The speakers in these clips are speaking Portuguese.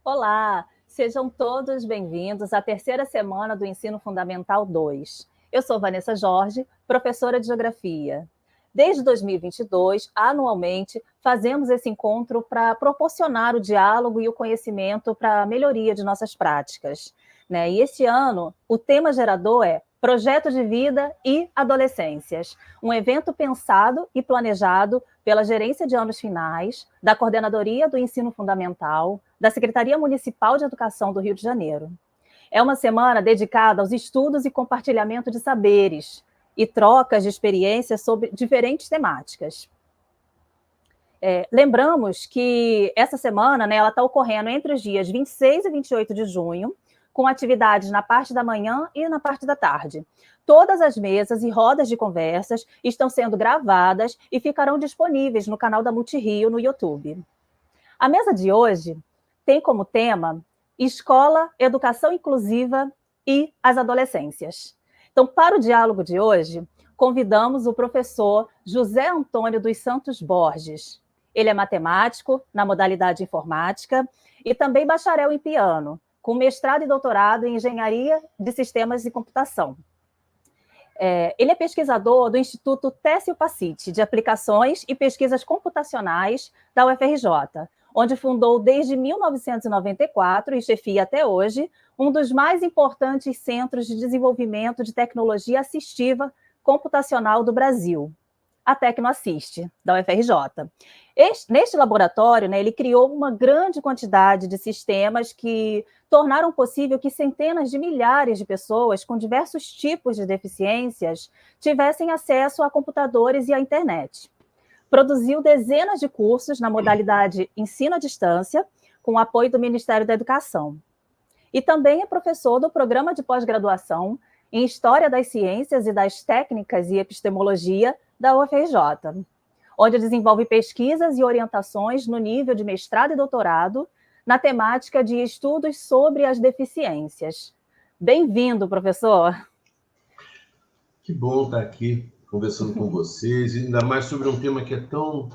Olá, sejam todos bem-vindos à terceira semana do Ensino Fundamental 2. Eu sou Vanessa Jorge, professora de Geografia. Desde 2022, anualmente, fazemos esse encontro para proporcionar o diálogo e o conhecimento para a melhoria de nossas práticas. E este ano, o tema gerador é Projeto de Vida e Adolescências, um evento pensado e planejado pela Gerência de Anos Finais, da Coordenadoria do Ensino Fundamental, da Secretaria Municipal de Educação do Rio de Janeiro. É uma semana dedicada aos estudos e compartilhamento de saberes e trocas de experiências sobre diferentes temáticas. Lembramos que essa semana ela está ocorrendo entre os dias 26 e 28 de junho, com atividades na parte da manhã e na parte da tarde. Todas as mesas e rodas de conversas estão sendo gravadas e ficarão disponíveis no canal da Multirio no YouTube. A mesa de hoje tem como tema Escola, Educação Inclusiva e as Adolescências. Então, para o diálogo de hoje, convidamos o professor José Antônio dos Santos Borges. Ele é matemático na modalidade informática e também bacharel em piano, com mestrado e doutorado em Engenharia de Sistemas e Computação. Ele é pesquisador do Instituto Técio Pacite, de Aplicações e Pesquisas Computacionais da UFRJ, onde fundou desde 1994 e chefia até hoje um dos mais importantes centros de desenvolvimento de tecnologia assistiva computacional do Brasil, a TecnoAssist, da UFRJ. Neste laboratório, ele criou uma grande quantidade de sistemas que tornaram possível que centenas de milhares de pessoas com diversos tipos de deficiências tivessem acesso a computadores e à internet. Produziu dezenas de cursos na modalidade ensino à distância, com o apoio do Ministério da Educação. E também é professor do programa de pós-graduação em História das Ciências e das Técnicas e Epistemologia da UFRJ, onde desenvolve pesquisas e orientações no nível de mestrado e doutorado na temática de estudos sobre as deficiências. Bem-vindo, professor. Que bom estar aqui conversando com vocês, e ainda mais sobre um tema que é tão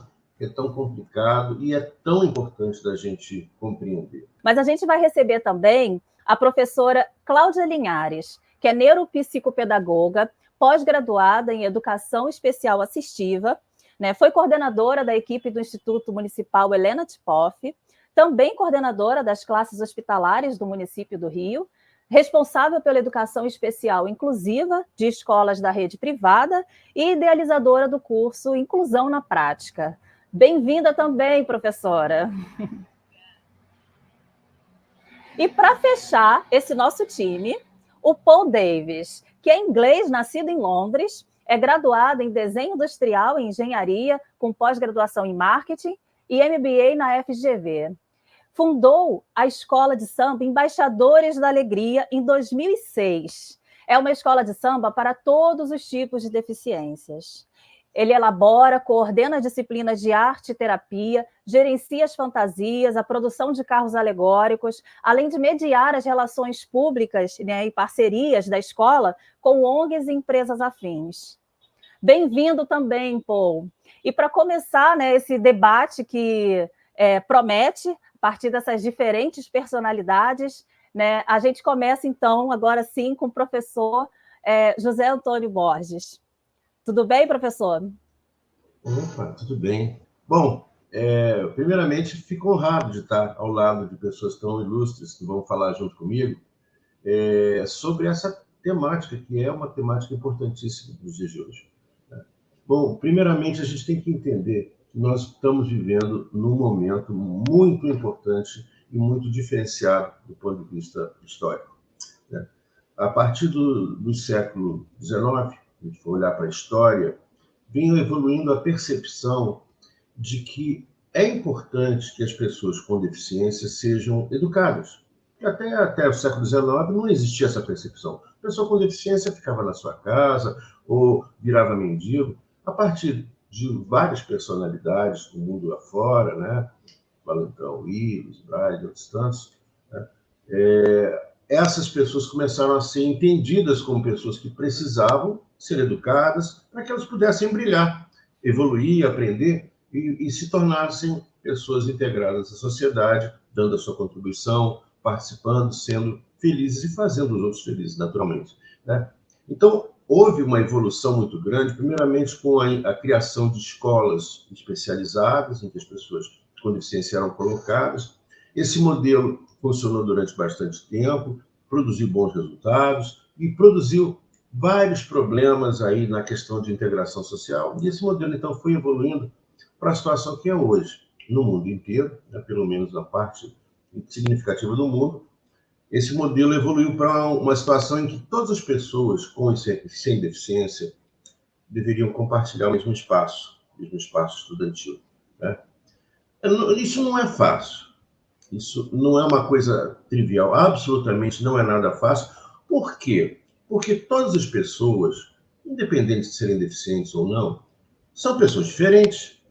complicado e é tão importante da gente compreender. Mas a gente vai receber também a professora Cláudia Linhares, que é neuropsicopedagoga, pós-graduada em Educação Especial Assistiva, foi coordenadora da equipe do Instituto Municipal Helena Tipoff, também coordenadora das classes hospitalares do município do Rio, responsável pela educação especial inclusiva de escolas da rede privada e idealizadora do curso Inclusão na Prática. Bem-vinda também, professora. E para fechar esse nosso time, o Paul Davis, que é inglês, nascido em Londres, é graduado em Desenho Industrial e Engenharia, com pós-graduação em Marketing e MBA na FGV. Fundou a Escola de Samba Embaixadores da Alegria em 2006. É uma escola de samba para todos os tipos de deficiências. Ele elabora, coordena disciplinas de arte e terapia, gerencia as fantasias, a produção de carros alegóricos, além de mediar as relações públicas e parcerias da escola com ONGs e empresas afins. Bem-vindo também, Paul. E para começar esse debate que promete, a partir dessas diferentes personalidades, a gente começa, então, agora sim, com o professor José Antônio Borges. Tudo bem, professor? Opa, tudo bem. Bom, primeiramente, fico honrado de estar ao lado de pessoas tão ilustres que vão falar junto comigo sobre essa temática, que é uma temática importantíssima nos dias de hoje. Bom, primeiramente, a gente tem que entender que nós estamos vivendo num momento muito importante e muito diferenciado do ponto de vista histórico. A partir do século XIX, se a gente for olhar para a história, vem evoluindo a percepção de que é importante que as pessoas com deficiência sejam educadas. Até o século XIX não existia essa percepção. A pessoa com deficiência ficava na sua casa ou virava mendigo. A partir de várias personalidades do mundo afora, Valentão Willis, Braille, outros tantos, essas pessoas começaram a ser entendidas como pessoas que precisavam ser educadas para que elas pudessem brilhar, evoluir, aprender e se tornassem pessoas integradas à sociedade, dando a sua contribuição, participando, sendo felizes e fazendo os outros felizes, naturalmente, né? Então, houve uma evolução muito grande, primeiramente com a criação de escolas especializadas, em que as pessoas com deficiência eram colocadas. Esse modelo funcionou durante bastante tempo, produziu bons resultados e produziu vários problemas aí na questão de integração social. E esse modelo, então, foi evoluindo para a situação que é hoje, no mundo inteiro, né, pelo menos na parte significativa do mundo. Esse modelo evoluiu para uma situação em que todas as pessoas com e sem deficiência deveriam compartilhar o mesmo espaço estudantil, né? Isso não é fácil. Isso não é uma coisa trivial, absolutamente não é nada fácil. Por quê? Porque todas as pessoas, independente de serem deficientes ou não, são pessoas diferentes.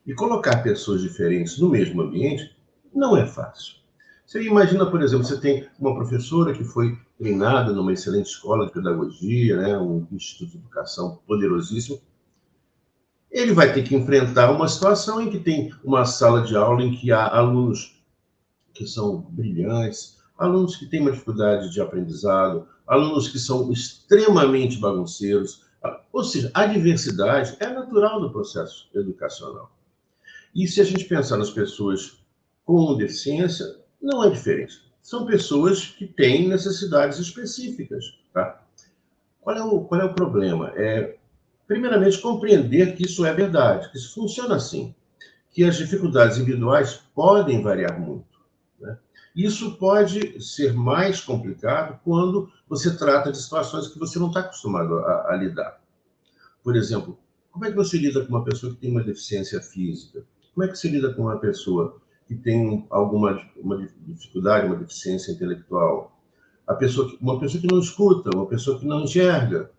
E colocar pessoas diferentes no mesmo ambiente não é fácil. Você imagina, por exemplo, você tem uma professora que foi treinada numa excelente escola de pedagogia, né, um instituto de educação poderosíssimo. Ele vai ter que enfrentar uma situação em que tem uma sala de aula em que há alunos que são brilhantes, alunos que têm uma dificuldade de aprendizado, alunos que são extremamente bagunceiros. Ou seja, a diversidade é natural do processo educacional. E se a gente pensar nas pessoas com deficiência, não é diferente. São pessoas que têm necessidades específicas, tá? Qual é o problema? Primeiramente, compreender que isso é verdade, que isso funciona assim, que as dificuldades individuais podem variar muito, né? Isso pode ser mais complicado quando você trata de situações que você não está acostumado a lidar. Por exemplo, como é que você lida com uma pessoa que tem uma deficiência física? Como é que você lida com uma pessoa que tem uma dificuldade, uma deficiência intelectual? Uma pessoa que não escuta, uma pessoa que não enxerga,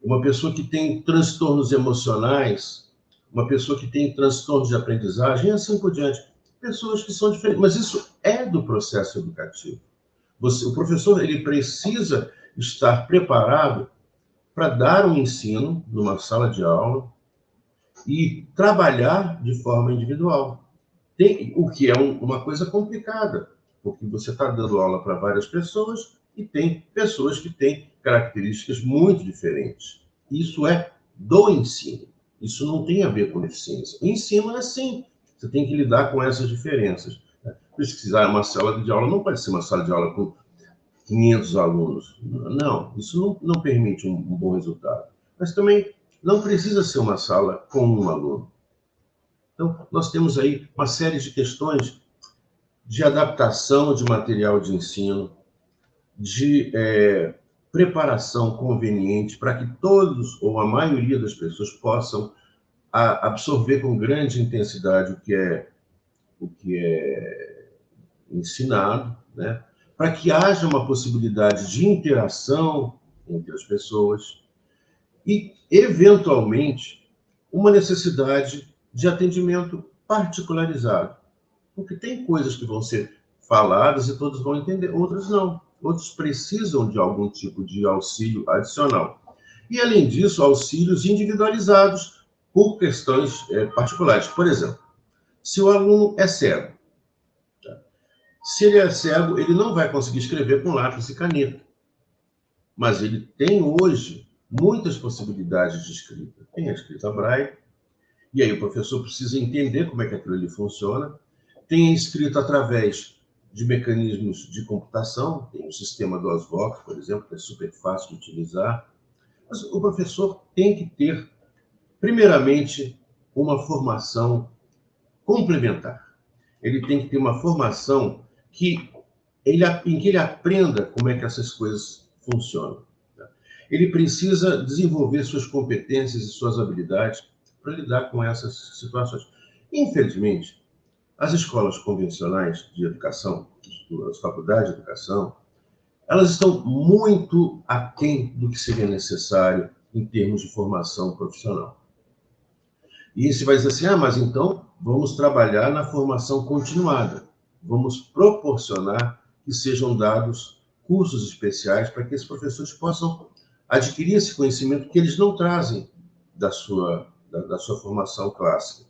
uma pessoa que tem transtornos emocionais, uma pessoa que tem transtornos de aprendizagem, e assim por diante. Pessoas que são diferentes. Mas isso é do processo educativo. O professor ele precisa estar preparado para dar um ensino numa sala de aula e trabalhar de forma individual. O que é uma coisa complicada, porque você está dando aula para várias pessoas e tem pessoas que têm características muito diferentes. Isso é do ensino. Isso não tem a ver com deficiência. O ensino é assim. Você tem que lidar com essas diferenças. Pesquisar uma sala de aula não pode ser uma sala de aula com 500 alunos. Não, isso não permite um bom resultado. Mas também não precisa ser uma sala com um aluno. Então, nós temos aí uma série de questões de adaptação de material de ensino, de preparação conveniente para que todos, ou a maioria das pessoas, possam absorver com grande intensidade o que é ensinado, né? Para que haja uma possibilidade de interação entre as pessoas e, eventualmente, uma necessidade de atendimento particularizado. Porque tem coisas que vão ser faladas e todos vão entender, outras não. Outros precisam de algum tipo de auxílio adicional. E, além disso, auxílios individualizados por questões particulares. Por exemplo, se o aluno é cego, se ele é cego, ele não vai conseguir escrever com lápis e caneta. Mas ele tem hoje muitas possibilidades de escrita. Tem a escrita braille, e aí o professor precisa entender como é que aquilo ali funciona. Tem a escrita através de mecanismos de computação, tem o sistema do Osvox, por exemplo, que é super fácil de utilizar. Mas o professor tem que ter, primeiramente, uma formação complementar. Ele tem que ter uma formação em que ele aprenda como é que essas coisas funcionam. Ele precisa desenvolver suas competências e suas habilidades para lidar com essas situações. Infelizmente, as escolas convencionais de educação, as faculdades de educação, elas estão muito aquém do que seria necessário em termos de formação profissional. E você vai dizer assim, mas então vamos trabalhar na formação continuada. Vamos proporcionar que sejam dados cursos especiais para que esses professores possam adquirir esse conhecimento que eles não trazem da sua formação clássica.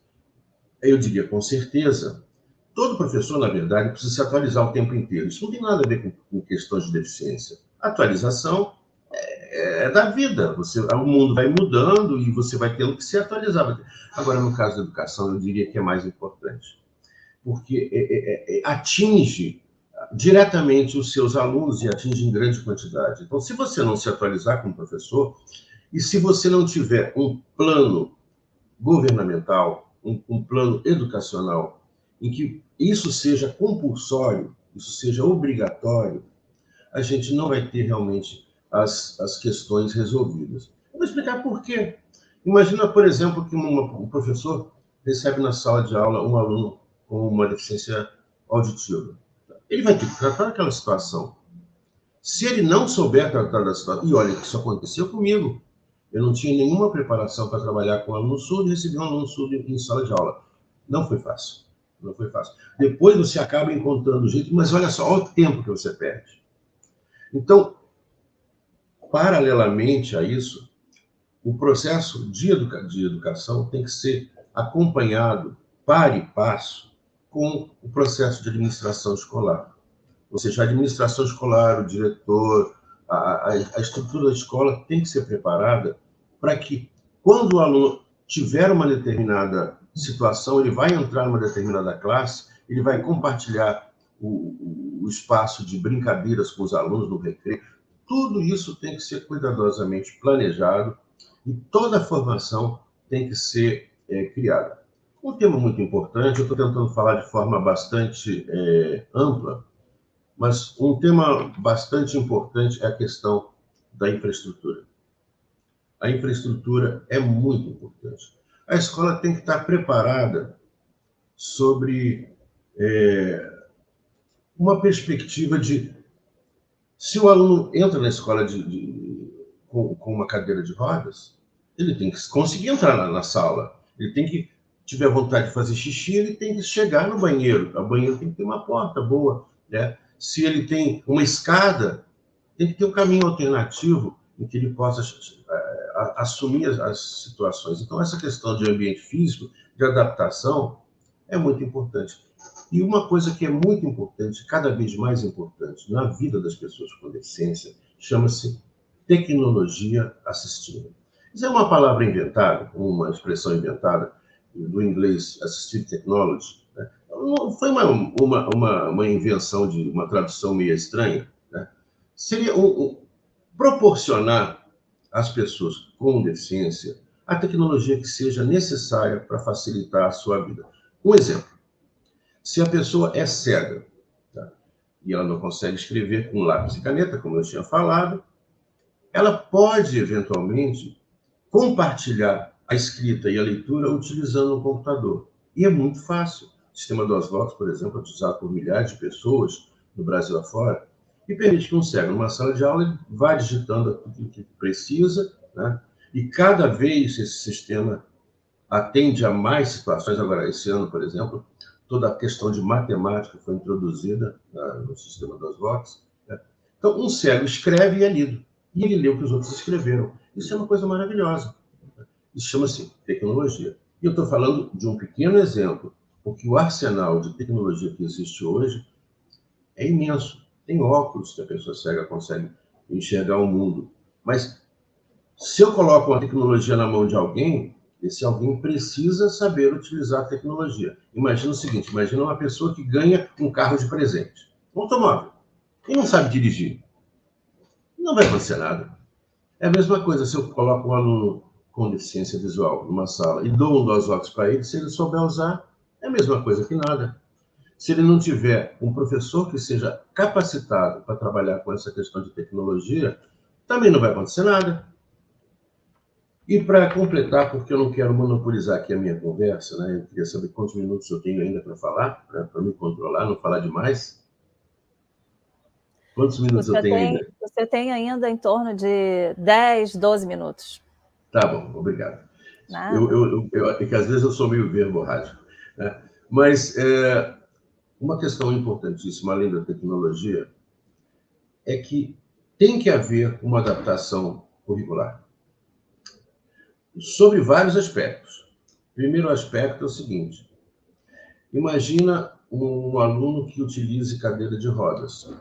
Eu diria, com certeza, todo professor, na verdade, precisa se atualizar o tempo inteiro. Isso não tem nada a ver com questões de deficiência. Atualização é da vida. O mundo vai mudando e você vai tendo que se atualizar. Agora, no caso da educação, eu diria que é mais importante, porque atinge diretamente os seus alunos e atinge em grande quantidade. Então, se você não se atualizar como professor, e se você não tiver um plano governamental, um plano educacional, em que isso seja compulsório, isso seja obrigatório, a gente não vai ter realmente as questões resolvidas. Eu vou explicar por quê. Imagina, por exemplo, que um professor recebe na sala de aula um aluno com uma deficiência auditiva. Ele vai ter que tratar aquela situação. Se ele não souber tratar da situação, e olha que isso aconteceu comigo, eu não tinha nenhuma preparação para trabalhar com aluno surdo e recebi um aluno surdo em sala de aula. Não foi fácil. Não foi fácil. Depois você acaba encontrando jeito, mas olha só, olha o tempo que você perde. Então, paralelamente a isso, o processo de educação tem que ser acompanhado, par e passo, com o processo de administração escolar. Ou seja, a administração escolar, o diretor, a estrutura da escola tem que ser preparada para que, quando o aluno tiver uma determinada situação, ele vai entrar numa determinada classe, ele vai compartilhar o espaço de brincadeiras com os alunos no recreio. Tudo isso tem que ser cuidadosamente planejado e toda a formação tem que ser criada. Um tema muito importante, eu estou tentando falar de forma bastante ampla, mas um tema bastante importante é a questão da infraestrutura. A infraestrutura é muito importante. A escola tem que estar preparada sobre uma perspectiva de... Se o aluno entra na escola com uma cadeira de rodas, ele tem que conseguir entrar na sala. Ele tem que, tiver vontade de fazer xixi, ele tem que chegar no banheiro. O banheiro tem que ter uma porta boa, né? Se ele tem uma escada, tem que ter um caminho alternativo em que ele possa assumir as situações. Então, essa questão de ambiente físico, de adaptação, é muito importante. E uma coisa que é muito importante, cada vez mais importante, na vida das pessoas com deficiência, chama-se tecnologia assistiva. Isso é uma palavra inventada, uma expressão inventada, do inglês Assistive Technology, né? Foi uma invenção de uma tradução meio estranha, né? Seria proporcionar às pessoas com deficiência a tecnologia que seja necessária para facilitar a sua vida. Um exemplo: se a pessoa é cega, tá? E ela não consegue escrever com lápis e caneta, como eu tinha falado, ela pode, eventualmente, compartilhar a escrita e a leitura utilizando um computador. E é muito fácil. O sistema do Osvox, por exemplo, é utilizado por milhares de pessoas no Brasil afora, e permite que um cego, numa sala de aula, ele vá digitando o que precisa, né? E cada vez esse sistema atende a mais situações. Agora, esse ano, por exemplo, toda a questão de matemática foi introduzida no sistema do Osvox, né? Então, um cego escreve e é lido. E ele lê o que os outros escreveram. Isso é uma coisa maravilhosa. Isso chama-se tecnologia. E eu estou falando de um pequeno exemplo, porque o arsenal de tecnologia que existe hoje é imenso. Tem óculos que a pessoa cega consegue enxergar o mundo. Mas se eu coloco uma tecnologia na mão de alguém, esse alguém precisa saber utilizar a tecnologia. Imagina o seguinte: imagina uma pessoa que ganha um carro de presente, um automóvel, e não sabe dirigir. Não vai acontecer nada. É a mesma coisa se eu coloco um aluno com deficiência visual numa sala e dou um Osvox para ele, se ele souber usar, é a mesma coisa que nada. Se ele não tiver um professor que seja capacitado para trabalhar com essa questão de tecnologia, também não vai acontecer nada. E para completar, porque eu não quero monopolizar aqui a minha conversa, né? Eu queria saber quantos minutos eu tenho ainda para falar, para me controlar, não falar demais. Quantos minutos eu tenho ainda? Você tem ainda em torno de 10, 12 minutos. Tá bom, obrigado. Nada. É que às vezes eu sou meio verborrágico, né? Mas uma questão importantíssima, além da tecnologia, é que tem que haver uma adaptação curricular, sobre vários aspectos. O primeiro aspecto é o seguinte: imagina um aluno que utilize cadeira de rodas.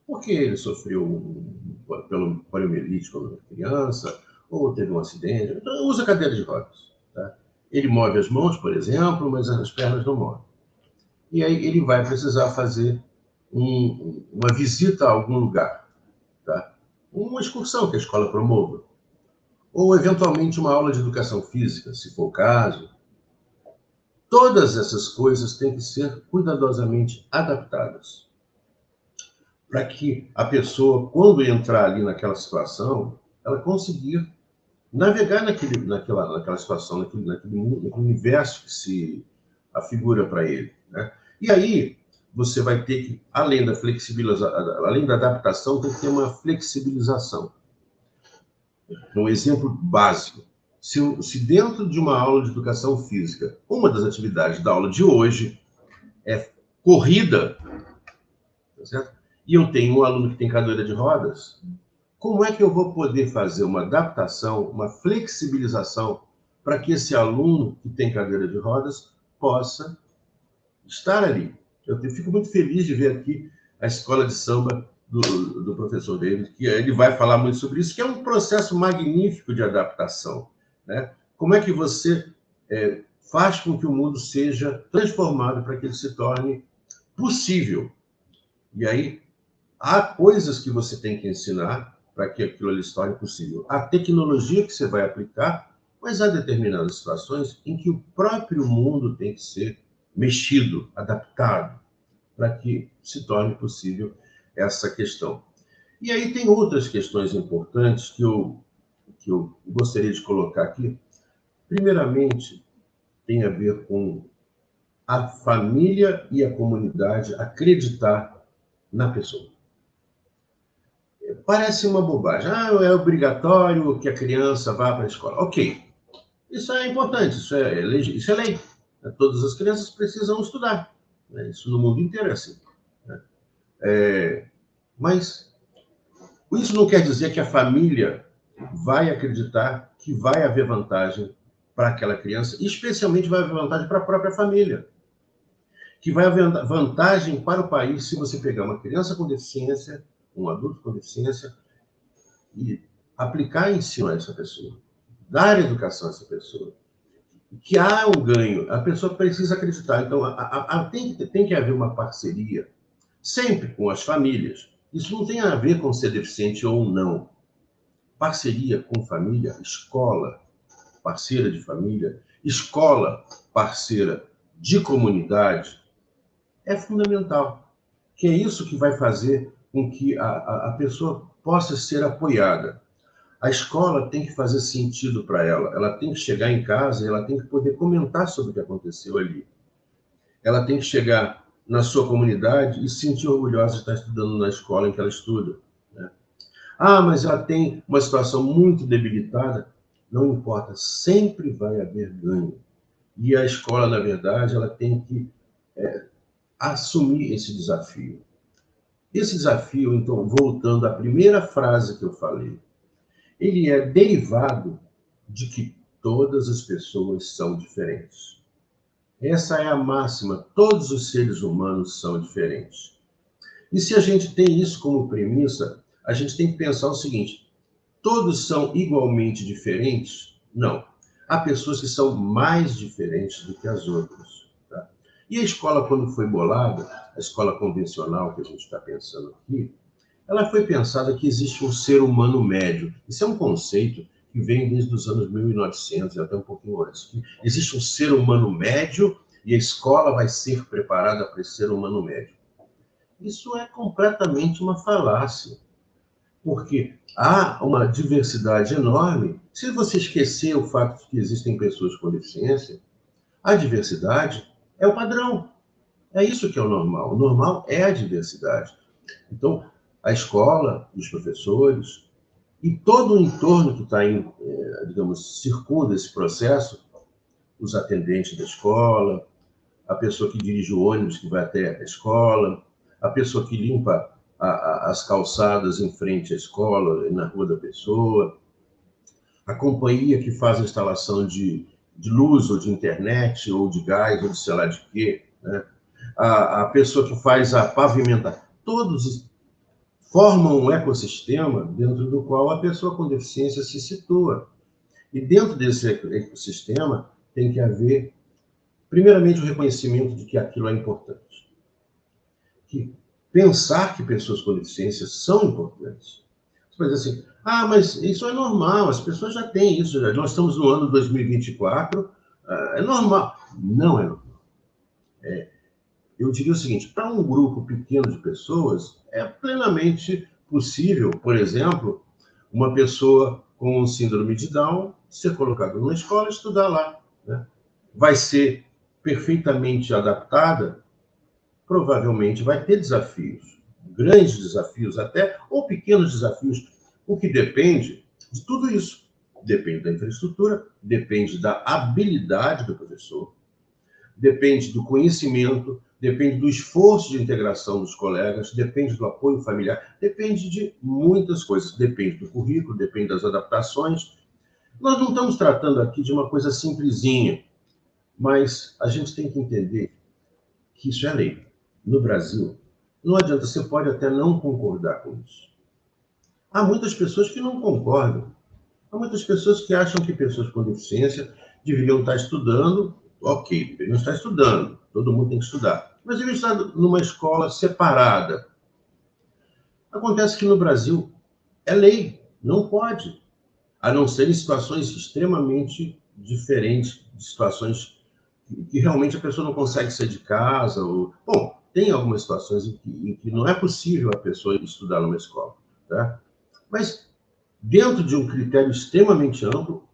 Porque ele sofreu pelo poliomielite quando era criança, ou teve um acidente, então usa cadeira de rodas. Tá? Ele move as mãos, por exemplo, mas as pernas não movem. E aí ele vai precisar fazer uma visita a algum lugar, tá? Uma excursão que a escola promova, ou eventualmente uma aula de educação física, se for o caso. Todas essas coisas têm que ser cuidadosamente adaptadas, para que a pessoa, quando entrar ali naquela situação, ela conseguir navegar naquela situação, naquele universo que se afigura para ele, né? E aí você vai ter que, além da adaptação, tem que ter uma flexibilização. Um exemplo básico: se dentro de uma aula de educação física, uma das atividades da aula de hoje é corrida, tá certo? E eu tenho um aluno que tem cadeira de rodas, como é que eu vou poder fazer uma adaptação, uma flexibilização, para que esse aluno que tem cadeira de rodas possa estar ali? Eu fico muito feliz de ver aqui a escola de samba do professor David, que ele vai falar muito sobre isso, que é um processo magnífico de adaptação, né? Como é que você faz com que o mundo seja transformado para que ele se torne possível? E aí, há coisas que você tem que ensinar para que aquilo ali se torne possível. Há tecnologia que você vai aplicar, mas há determinadas situações em que o próprio mundo tem que ser mexido, adaptado, para que se torne possível essa questão. E aí tem outras questões importantes que eu gostaria de colocar aqui. Primeiramente, tem a ver com a família e a comunidade acreditar na pessoa. Parece uma bobagem. É obrigatório que a criança vá para a escola. Ok, isso é importante, isso é lei. Todas as crianças precisam estudar. Isso no mundo inteiro é assim. Mas isso não quer dizer que a família vai acreditar que vai haver vantagem para aquela criança, e especialmente vai haver vantagem para a própria família. Que vai haver vantagem para o país se você pegar uma criança com deficiência, um adulto com deficiência, e aplicar ensino a essa pessoa, dar educação a essa pessoa, que há um ganho, a pessoa precisa acreditar. Então, tem que haver uma parceria, sempre com as famílias. Isso não tem a ver com ser deficiente ou não. Parceria com família, escola parceira de família, escola parceira de comunidade, é fundamental. Que é isso que vai fazer com que a pessoa possa ser apoiada. A escola tem que fazer sentido para ela. Ela tem que chegar em casa e ela tem que poder comentar sobre o que aconteceu ali. Ela tem que chegar na sua comunidade e se sentir orgulhosa de estar estudando na escola em que ela estuda, né? Mas ela tem uma situação muito debilitada. Não importa, sempre vai haver ganho. E a escola, na verdade, ela tem que assumir esse desafio. Esse desafio, então, voltando à primeira frase que eu falei, ele é derivado de que todas as pessoas são diferentes. Essa é a máxima, todos os seres humanos são diferentes. E se a gente tem isso como premissa, a gente tem que pensar o seguinte: todos são igualmente diferentes? Não. Há pessoas que são mais diferentes do que as outras. Tá? E a escola, quando foi bolada, a escola convencional que a gente está pensando aqui, ela foi pensada que existe um ser humano médio. Isso é um conceito que vem desde os anos 1900 e até um pouquinho antes. Existe um ser humano médio e a escola vai ser preparada para esse ser humano médio. Isso é completamente uma falácia, porque há uma diversidade enorme. Se você esquecer o fato de que existem pessoas com deficiência, a diversidade é o padrão. É isso que é o normal. O normal é a diversidade. Então, a escola, os professores e todo o entorno que está, digamos, circunda esse processo, os atendentes da escola, a pessoa que dirige o ônibus que vai até a escola, a pessoa que limpa as calçadas em frente à escola, na rua da pessoa, a companhia que faz a instalação de luz, ou de internet, ou de gás, ou de sei lá de quê, né? A pessoa que faz a pavimentação, todos formam um ecossistema dentro do qual a pessoa com deficiência se situa. E dentro desse ecossistema tem que haver, primeiramente, o reconhecimento de que aquilo é importante. Que pensar que pessoas com deficiência são importantes. Você vai dizer assim, mas isso é normal, as pessoas já têm isso, nós estamos no ano 2024, é normal. Não é normal. Eu diria o seguinte, para um grupo pequeno de pessoas, é plenamente possível, por exemplo, uma pessoa com síndrome de Down ser colocada numa escola e estudar lá, né? Vai ser perfeitamente adaptada, provavelmente vai ter desafios, grandes desafios até, ou pequenos desafios, o que depende de tudo isso. Depende da infraestrutura, depende da habilidade do professor, depende do conhecimento, depende do esforço de integração dos colegas, depende do apoio familiar, depende de muitas coisas, depende do currículo, depende das adaptações. Nós não estamos tratando aqui de uma coisa simplesinha, mas a gente tem que entender que isso é lei. No Brasil, não adianta, você pode até não concordar com isso. Há muitas pessoas que não concordam. Há muitas pessoas que acham que pessoas com deficiência deveriam estar estudando. Ok, deveriam estar estudando, todo mundo tem que estudar. Mas deveriam estar numa escola separada. Acontece que no Brasil é lei, não pode. A não ser em situações extremamente diferentes, de situações que realmente a pessoa não consegue sair de casa. Bom, tem algumas situações em que não é possível a pessoa estudar numa escola, tá? Mas, dentro de um critério extremamente amplo,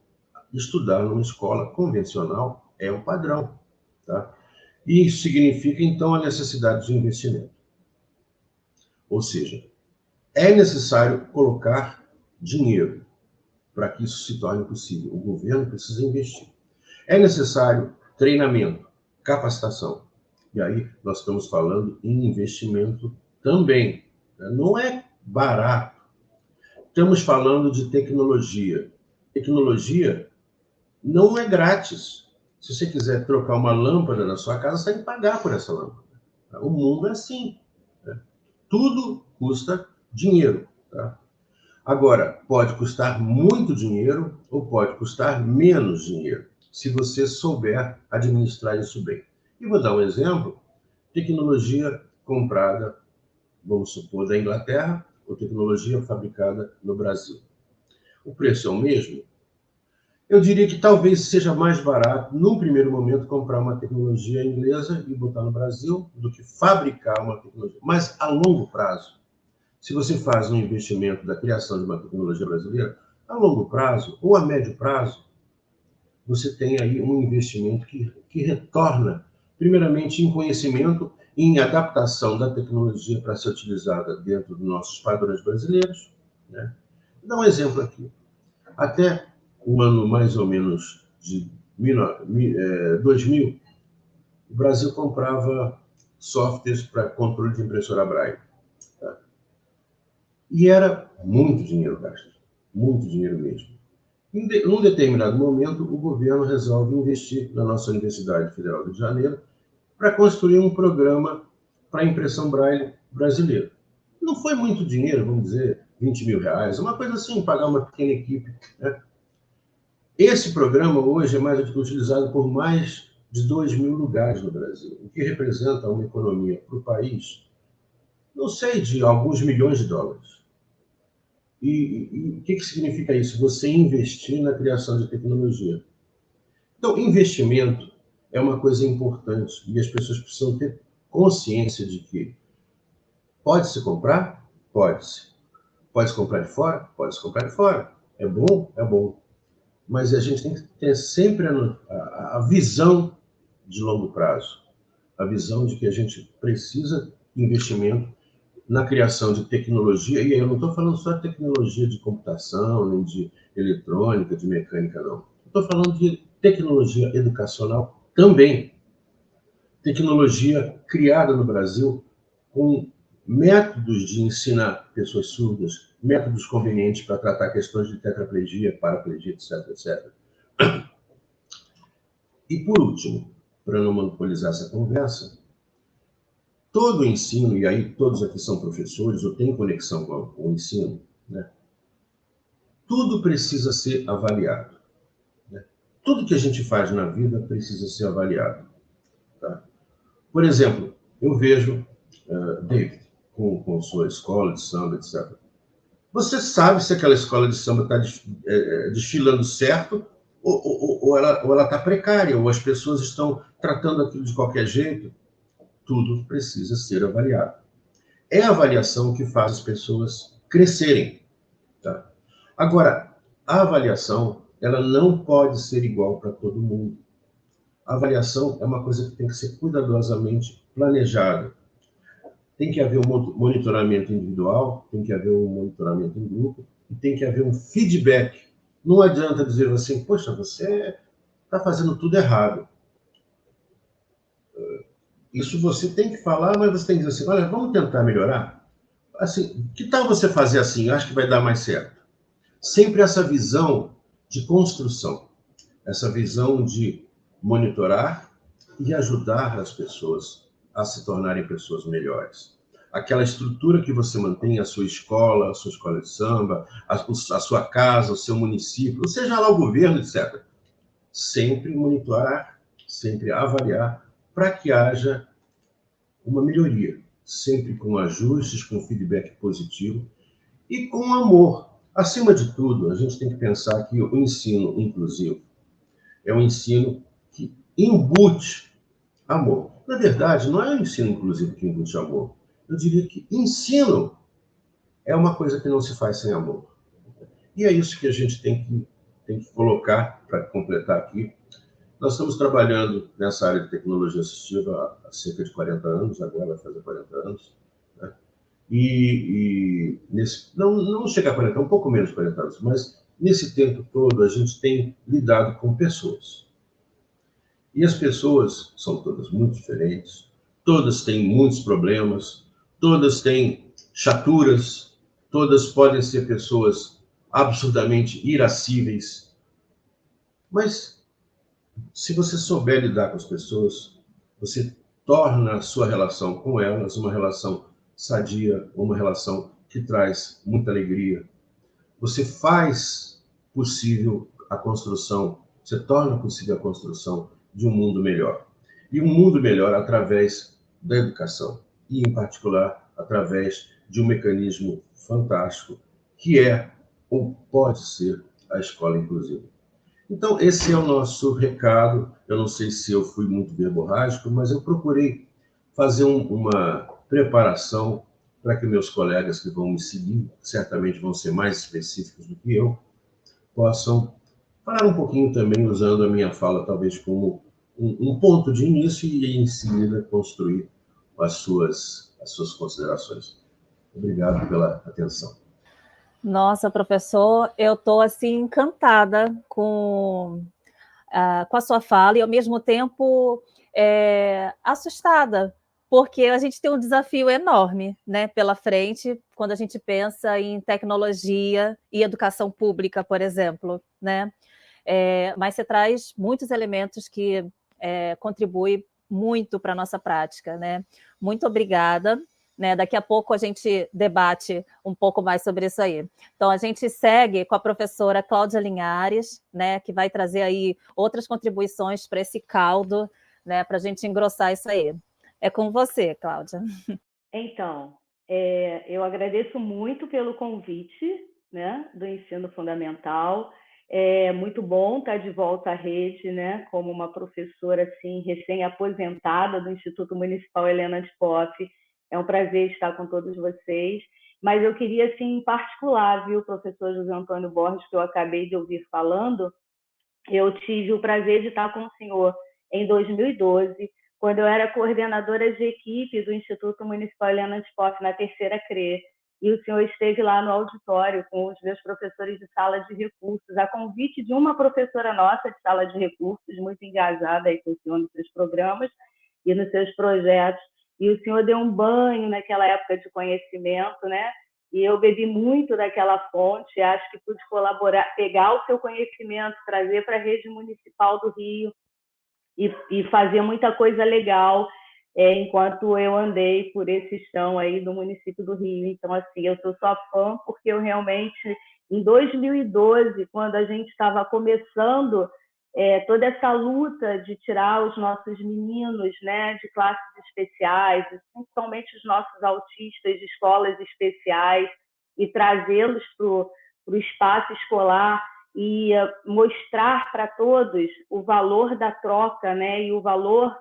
estudar numa escola convencional é o padrão, tá? E isso significa, então, a necessidade de investimento. Ou seja, é necessário colocar dinheiro para que isso se torne possível. O governo precisa investir. É necessário treinamento, capacitação. E aí nós estamos falando em investimento também. Não é barato. Estamos falando de tecnologia. Tecnologia não é grátis. Se você quiser trocar uma lâmpada na sua casa, você tem que pagar por essa lâmpada. O mundo é assim. Tudo custa dinheiro. Tá? Agora, pode custar muito dinheiro ou pode custar menos dinheiro, se você souber administrar isso bem. E vou dar um exemplo. Tecnologia comprada, vamos supor, da Inglaterra, ou tecnologia fabricada no Brasil. O preço é o mesmo? Eu diria que talvez seja mais barato, num primeiro momento, comprar uma tecnologia inglesa e botar no Brasil, do que fabricar uma tecnologia. Mas, a longo prazo, se você faz um investimento da criação de uma tecnologia brasileira, a longo prazo ou a médio prazo, você tem aí um investimento que retorna, primeiramente, em conhecimento, em adaptação da tecnologia para ser utilizada dentro dos nossos padrões brasileiros, né? Vou dar um exemplo aqui. Até o ano mais ou menos de 2000, o Brasil comprava softwares para controle de impressora Braille. Tá? E era muito dinheiro gasto, muito dinheiro mesmo. Em um determinado momento, o governo resolve investir na nossa Universidade Federal do Rio de Janeiro para construir um programa para impressão Braille brasileiro. Não foi muito dinheiro, vamos dizer, 20 mil reais, uma coisa assim, pagar uma pequena equipe, né? Esse programa hoje é mais utilizado por mais de 2.000 lugares no Brasil, o que representa uma economia para o país, não sei, de alguns milhões de dólares. E o que significa isso? Você investir na criação de tecnologia. Então, investimento é uma coisa importante e as pessoas precisam ter consciência de que pode-se comprar? Pode-se. Pode-se comprar de fora? Pode-se comprar de fora. É bom? É bom. Mas a gente tem que ter sempre a visão de longo prazo, a visão de que a gente precisa de investimento na criação de tecnologia, e eu não estou falando só de tecnologia de computação, nem de eletrônica, de mecânica, não. Estou falando de tecnologia educacional também. Tecnologia criada no Brasil com métodos de ensinar pessoas surdas, métodos convenientes para tratar questões de tetraplegia, paraplegia, etc, etc. E, por último, para não monopolizar essa conversa, todo o ensino, e aí todos aqui são professores ou têm conexão com o ensino, né? Tudo precisa ser avaliado. Né? Tudo que a gente faz na vida precisa ser avaliado. Tá? Por exemplo, eu vejo David com sua escola de samba, etc. Você sabe se aquela escola de samba está desfilando certo ou ela está precária, ou as pessoas estão tratando aquilo de qualquer jeito. Tudo precisa ser avaliado. É a avaliação que faz as pessoas crescerem. Tá? Agora, a avaliação ela não pode ser igual para todo mundo. A avaliação é uma coisa que tem que ser cuidadosamente planejada. Tem que haver um monitoramento individual, tem que haver um monitoramento em grupo, e tem que haver um feedback. Não adianta dizer assim, poxa, você está fazendo tudo errado. Isso você tem que falar, mas você tem que dizer assim, olha, vamos tentar melhorar? Assim, que tal você fazer assim? Eu acho que vai dar mais certo. Sempre essa visão de construção, essa visão de monitorar e ajudar as pessoas a se tornarem pessoas melhores. Aquela estrutura que você mantém, a sua escola de samba, a sua casa, o seu município, seja lá o governo, etc. Sempre monitorar, sempre avaliar, para que haja uma melhoria, sempre com ajustes, com feedback positivo e com amor. Acima de tudo, a gente tem que pensar que o ensino inclusivo é um ensino que embute amor. Na verdade, não é o ensino inclusivo que embute amor. Eu diria que ensino é uma coisa que não se faz sem amor. E é isso que a gente tem que colocar para completar aqui. Nós estamos trabalhando nessa área de tecnologia assistiva há cerca de 40 anos, agora vai fazer 40 anos. Né? Não chega a 40, um pouco menos de 40 anos, mas nesse tempo todo a gente tem lidado com pessoas. E as pessoas são todas muito diferentes, todas têm muitos problemas, todas têm chaturas, todas podem ser pessoas absurdamente irascíveis. Mas se você souber lidar com as pessoas, você torna a sua relação com elas uma relação sadia, uma relação que traz muita alegria. Você faz possível a construção, você torna possível a construção de um mundo melhor. E um mundo melhor através da educação, e em particular através de um mecanismo fantástico que é ou pode ser a escola inclusiva. Então, esse é o nosso recado. Eu não sei se eu fui muito verborrágico, mas eu procurei fazer uma preparação para que meus colegas que vão me seguir, certamente vão ser mais específicos do que eu, possam falar um pouquinho também, usando a minha fala talvez como um ponto de início e, em seguida, construir as suas considerações. Obrigado pela atenção. Nossa, professor, eu estou assim encantada com a sua fala e, ao mesmo tempo, assustada, porque a gente tem um desafio enorme, né, pela frente, quando a gente pensa em tecnologia e educação pública, por exemplo, né? Mas você traz muitos elementos que contribuem muito para a nossa prática, né? Muito obrigada. Né, daqui a pouco a gente debate um pouco mais sobre isso aí. Então, a gente segue com a professora Cláudia Linhares, né, que vai trazer aí outras contribuições para esse caldo, né, para a gente engrossar isso aí. É com você, Cláudia. Então, eu agradeço muito pelo convite, né, do ensino fundamental. É muito bom estar de volta à rede, né, como uma professora assim, recém-aposentada do Instituto Municipal Helena Antipop. É um prazer estar com todos vocês. Mas eu queria, assim, em particular, viu, professor José Antônio Borges, que eu acabei de ouvir falando, eu tive o prazer de estar com o senhor em 2012, quando eu era coordenadora de equipe do Instituto Municipal Helena Antipop, na terceira CRE, e o senhor esteve lá no auditório com os meus professores de sala de recursos, a convite de uma professora nossa de sala de recursos, muito engajada aí com o senhor nos seus programas e nos seus projetos. e o senhor deu um banho naquela época de conhecimento, né? E eu bebi muito daquela fonte, acho que pude colaborar, pegar o seu conhecimento, trazer para a rede municipal do Rio e fazer muita coisa legal enquanto eu andei por esse chão aí do município do Rio. Então, assim, eu sou sua fã porque eu realmente, em 2012, quando a gente estava começando toda essa luta de tirar os nossos meninos, né, de classes especiais, principalmente os nossos autistas de escolas especiais, e trazê-los para o espaço escolar e mostrar para todos o valor da troca, né, e o valor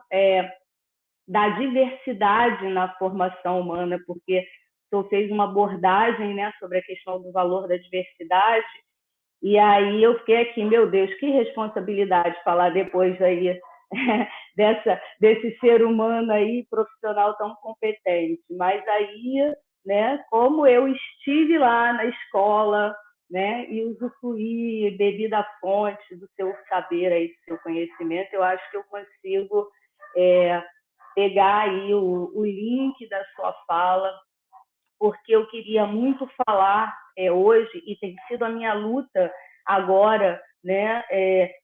da diversidade na formação humana, porque o senhor fez uma abordagem, né, sobre a questão do valor da diversidade. E aí eu fiquei aqui, meu Deus, que responsabilidade falar depois aí desse ser humano aí, profissional tão competente. Mas aí, né, como eu estive lá na escola, né, e usufruí, bebi da fonte do seu saber aí, do seu conhecimento, eu acho que eu consigo pegar aí o link da sua fala, porque eu queria muito falar hoje, e tem sido a minha luta agora, né,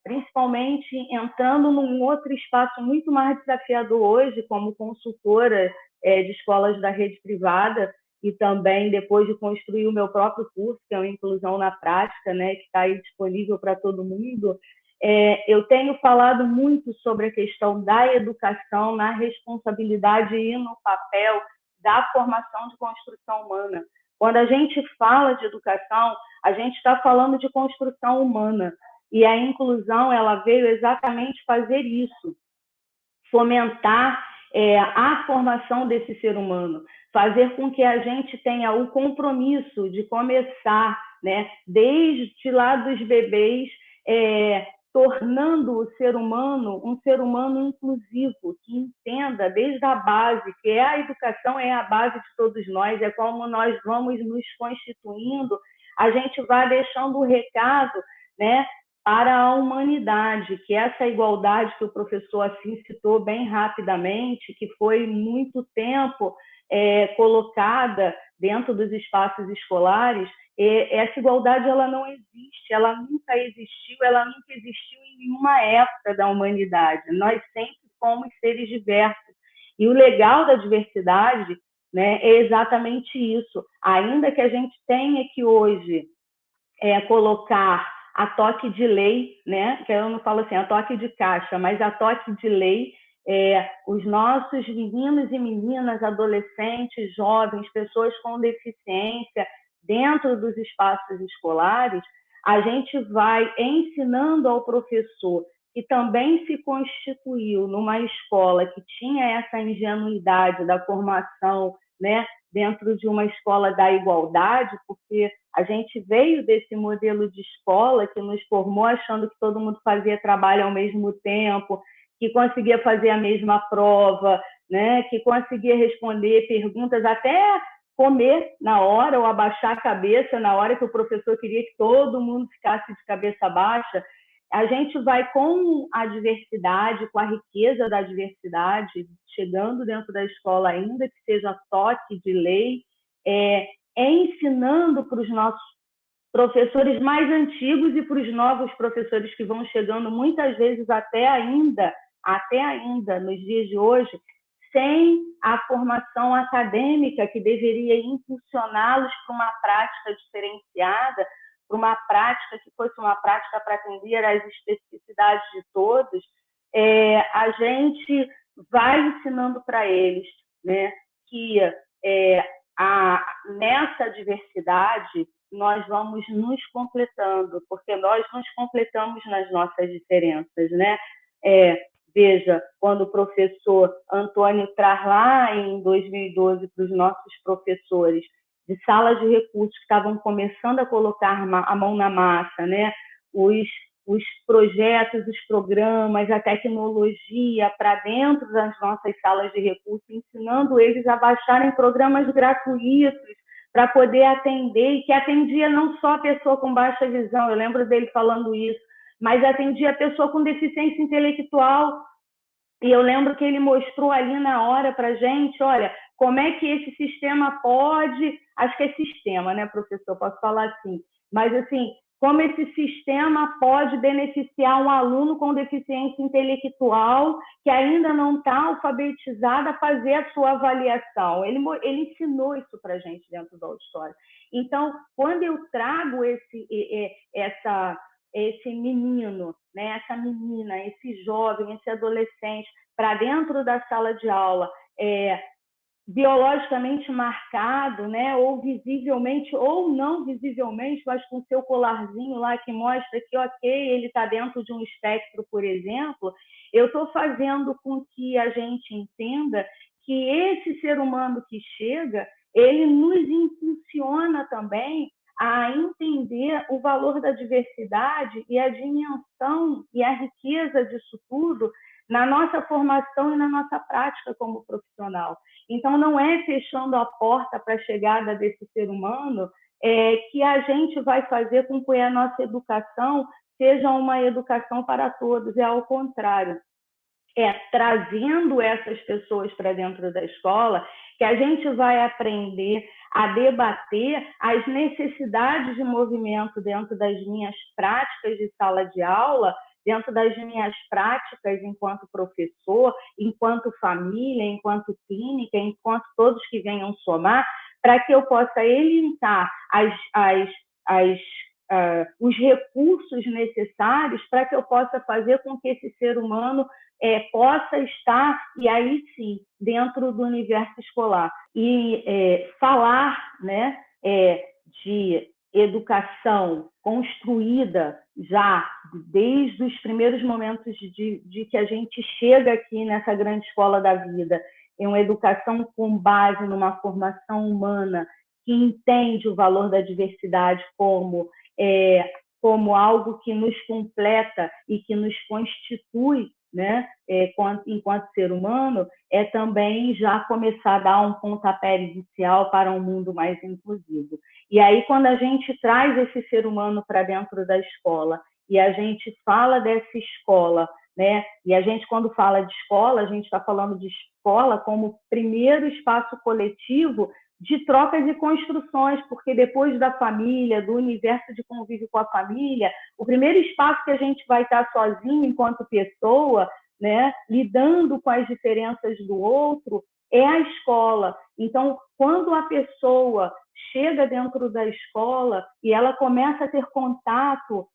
principalmente entrando num outro espaço muito mais desafiador hoje, como consultora de escolas da rede privada, e também depois de construir o meu próprio curso, que é o Inclusão na Prática, né, que está aí disponível para todo mundo. Eu tenho falado muito sobre a questão da educação na responsabilidade e no papel da formação de construção humana. Quando a gente fala de educação, a gente está falando de construção humana. E a inclusão, ela veio exatamente fazer isso, fomentar a formação desse ser humano, fazer com que a gente tenha o compromisso de começar, né, desde lá dos bebês, tornando o ser humano um ser humano inclusivo, que entenda desde a base, que a educação é a base de todos nós, é como nós vamos nos constituindo, a gente vai deixando o recado, né, para a humanidade, que essa igualdade que o professor assim citou bem rapidamente, que foi muito tempo colocada dentro dos espaços escolares, essa igualdade ela não existe, ela nunca existiu em nenhuma época da humanidade. Nós sempre fomos seres diversos. E o legal da diversidade, né, é exatamente isso. Ainda que a gente tenha que hoje colocar a toque de lei, né, que eu não falo assim, a toque de caixa, mas a toque de lei, os nossos meninos e meninas, adolescentes, jovens, pessoas com deficiência, dentro dos espaços escolares, a gente vai ensinando ao professor que também se constituiu numa escola que tinha essa ingenuidade da formação, né, dentro de uma escola da igualdade, porque a gente veio desse modelo de escola que nos formou achando que todo mundo fazia trabalho ao mesmo tempo, que conseguia fazer a mesma prova, né, que conseguia responder perguntas até comer na hora ou abaixar a cabeça na hora que o professor queria que todo mundo ficasse de cabeça baixa. A gente vai com a diversidade, com a riqueza da diversidade, chegando dentro da escola, ainda que seja toque de lei, ensinando para os nossos professores mais antigos e para os novos professores que vão chegando, muitas vezes até ainda nos dias de hoje, sem a formação acadêmica que deveria impulsioná-los para uma prática diferenciada, para uma prática que fosse uma prática para atender às especificidades de todos, a gente vai ensinando para eles, né, que nessa diversidade nós vamos nos completando, porque nós nos completamos nas nossas diferenças, né? Veja, quando o professor Antônio traz lá em 2012 para os nossos professores de salas de recursos que estavam começando a colocar a mão na massa, né? Os projetos, os programas, a tecnologia para dentro das nossas salas de recursos, ensinando eles a baixarem programas gratuitos para poder atender, e que atendia não só a pessoa com baixa visão, eu lembro dele falando isso, mas atendia a pessoa com deficiência intelectual. E eu lembro que ele mostrou ali na hora para a gente, olha, como é que esse sistema pode... Acho que é sistema, né, professor? Posso falar assim. Mas, assim, como esse sistema pode beneficiar um aluno com deficiência intelectual que ainda não está alfabetizado a fazer a sua avaliação. Ele ensinou isso para a gente dentro do auditório. Então, quando eu trago esse menino, né, essa menina, esse jovem, esse adolescente para dentro da sala de aula, biologicamente marcado, né, ou visivelmente ou não visivelmente, mas com seu colarzinho lá que mostra que, ok, ele está dentro de um espectro, por exemplo, eu estou fazendo com que a gente entenda que esse ser humano que chega, ele nos impulsiona também a entender o valor da diversidade e a dimensão e a riqueza disso tudo na nossa formação e na nossa prática como profissional. Então, não é fechando a porta para a chegada desse ser humano que a gente vai fazer com que a nossa educação seja uma educação para todos, é ao contrário. Trazendo essas pessoas para dentro da escola, que a gente vai aprender a debater as necessidades de movimento dentro das minhas práticas de sala de aula, dentro das minhas práticas enquanto professor, enquanto família, enquanto clínica, enquanto todos que venham somar, para que eu possa elencar os recursos necessários para que eu possa fazer com que esse ser humano possa estar, e aí sim, dentro do universo escolar. E falar, né, de educação construída já desde os primeiros momentos de que a gente chega aqui nessa grande escola da vida, é uma educação com base numa formação humana que entende o valor da diversidade como algo que nos completa e que nos constitui, né, enquanto ser humano, é também já começar a dar um pontapé inicial para um mundo mais inclusivo. E aí, quando a gente traz esse ser humano para dentro da escola e a gente fala dessa escola, né, e a gente, quando fala de escola, a gente está falando de escola como primeiro espaço coletivo de trocas e construções, porque depois da família, do universo de convívio com a família, o primeiro espaço que a gente vai estar sozinho enquanto pessoa, né, lidando com as diferenças do outro, é a escola. Então, quando a pessoa chega dentro da escola e ela começa a ter contato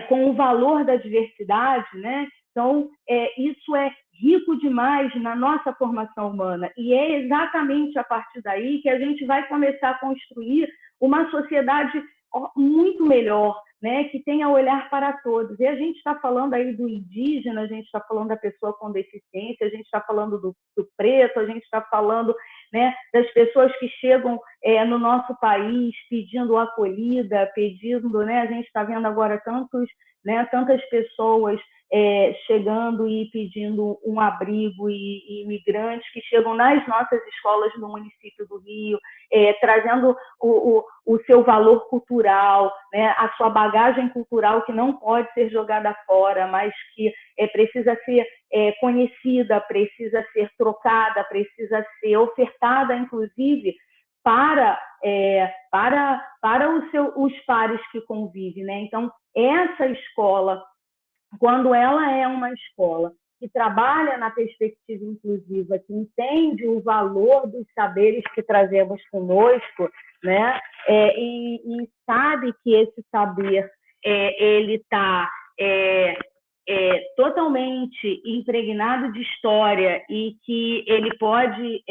com o valor da diversidade, né? Então, isso é rico demais na nossa formação humana. E é exatamente a partir daí que a gente vai começar a construir uma sociedade muito melhor, né? Que tenha olhar para todos. E a gente está falando aí do indígena, a gente está falando da pessoa com deficiência, a gente está falando do preto, a gente está falando, né, das pessoas que chegam no nosso país pedindo acolhida, pedindo, né, a gente está vendo agora tantas pessoas chegando e pedindo um abrigo e imigrantes que chegam nas nossas escolas no município do Rio, trazendo o seu valor cultural, né, a sua bagagem cultural que não pode ser jogada fora, mas que precisa ser conhecida, precisa ser trocada, precisa ser ofertada, inclusive, para os pares que convivem, né? Então, essa escola, quando ela é uma escola que trabalha na perspectiva inclusiva, que entende o valor dos saberes que trazemos conosco, né? E sabe que esse saber ele está totalmente impregnado de história e que ele pode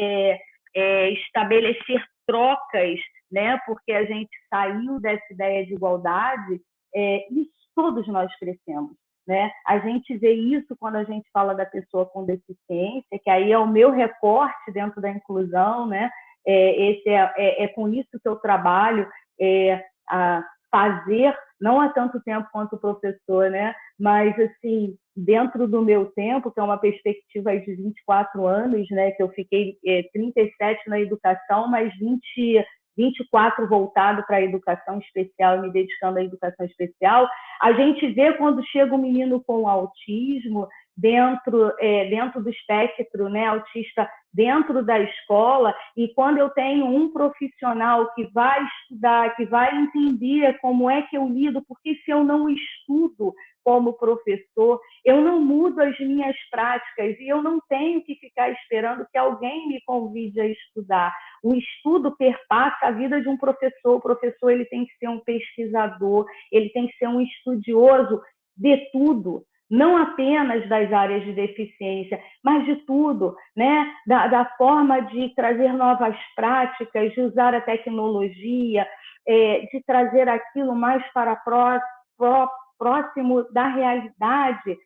estabelecer trocas, né? Porque a gente saiu dessa ideia de igualdade, e todos nós crescemos, né? A gente vê isso quando a gente fala da pessoa com deficiência, que aí é o meu recorte dentro da inclusão, né? É com isso que eu trabalho, a fazer, não há tanto tempo quanto o professor, né? Mas, assim, dentro do meu tempo, que é uma perspectiva de 24 anos, né? Que eu fiquei 37 na educação, mas 24 voltado para a educação especial e me dedicando à educação especial, a gente vê quando chega um menino com autismo, dentro do espectro, né, autista dentro da escola, e quando eu tenho um profissional que vai estudar, que vai entender como é que eu lido, porque se eu não estudo como professor, eu não mudo as minhas práticas e eu não tenho que ficar esperando que alguém me convide a estudar. O estudo perpassa a vida de um professor. O professor ele tem que ser um pesquisador, ele tem que ser um estudioso de tudo, não apenas das áreas de deficiência, mas de tudo, né? Da forma de trazer novas práticas, de usar a tecnologia, de trazer aquilo mais para próximo da realidade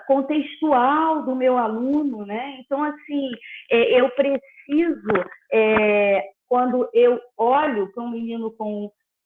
contextual do meu aluno, né? Então, assim, eu preciso, quando eu olho para um menino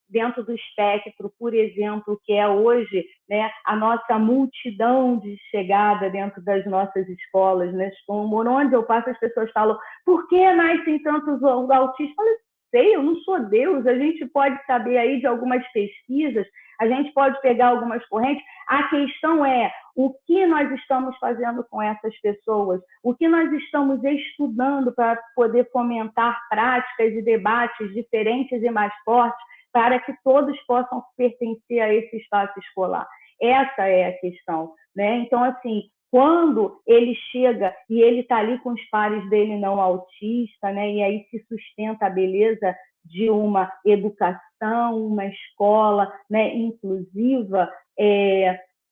dentro do espectro, por exemplo, que é hoje, né, a nossa multidão de chegada dentro das nossas escolas, né? Por onde eu passo, as pessoas falam, por que nascem tantos autistas? Eu falo, sei, eu não sou Deus, a gente pode saber aí de algumas pesquisas, a gente pode pegar algumas correntes, a questão é o que nós estamos fazendo com essas pessoas, o que nós estamos estudando para poder fomentar práticas e debates diferentes e mais fortes para que todos possam pertencer a esse espaço escolar. Essa é a questão, né? Então, assim, quando ele chega e ele está ali com os pares dele não autista, né? E aí se sustenta a beleza de uma educação, uma escola, né, inclusiva,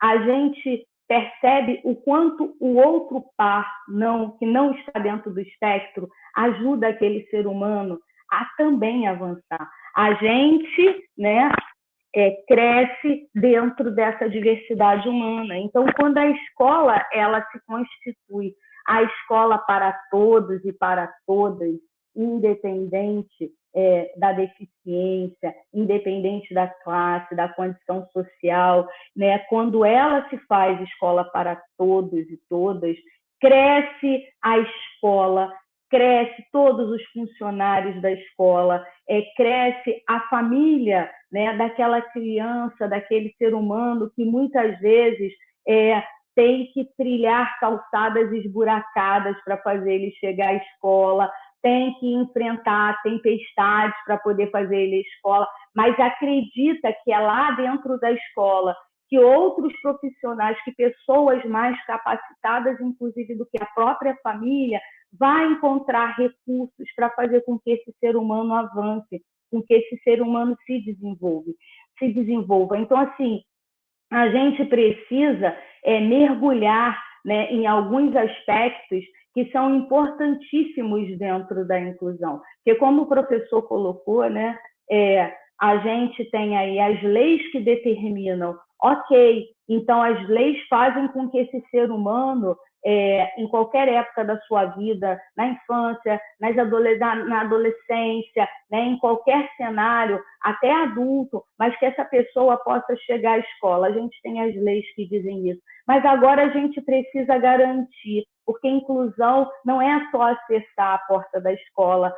a gente percebe o quanto o outro par que não está dentro do espectro ajuda aquele ser humano a também avançar. A gente, né, cresce dentro dessa diversidade humana. Então, quando a escola ela se constitui a escola para todos e para todas, independente da deficiência, independente da classe, da condição social, né? Quando ela se faz escola para todos e todas, cresce a escola, cresce todos os funcionários da escola, cresce a família, né, daquela criança, daquele ser humano que muitas vezes tem que trilhar calçadas esburacadas para fazer ele chegar à escola, tem que enfrentar tempestades para poder fazer ele à escola, mas acredita que é lá dentro da escola que outros profissionais, que pessoas mais capacitadas, inclusive do que a própria família, vai encontrar recursos para fazer com que esse ser humano avance, com que esse ser humano se desenvolva. Então, assim, a gente precisa mergulhar, né, em alguns aspectos que são importantíssimos dentro da inclusão. Porque, como o professor colocou, né, a gente tem aí as leis que determinam, ok, então as leis fazem com que esse ser humano, em qualquer época da sua vida, na infância, na adolescência, né, em qualquer cenário, até adulto, mas que essa pessoa possa chegar à escola. A gente tem as leis que dizem isso. Mas agora a gente precisa garantir, porque inclusão não é só acessar a porta da escola,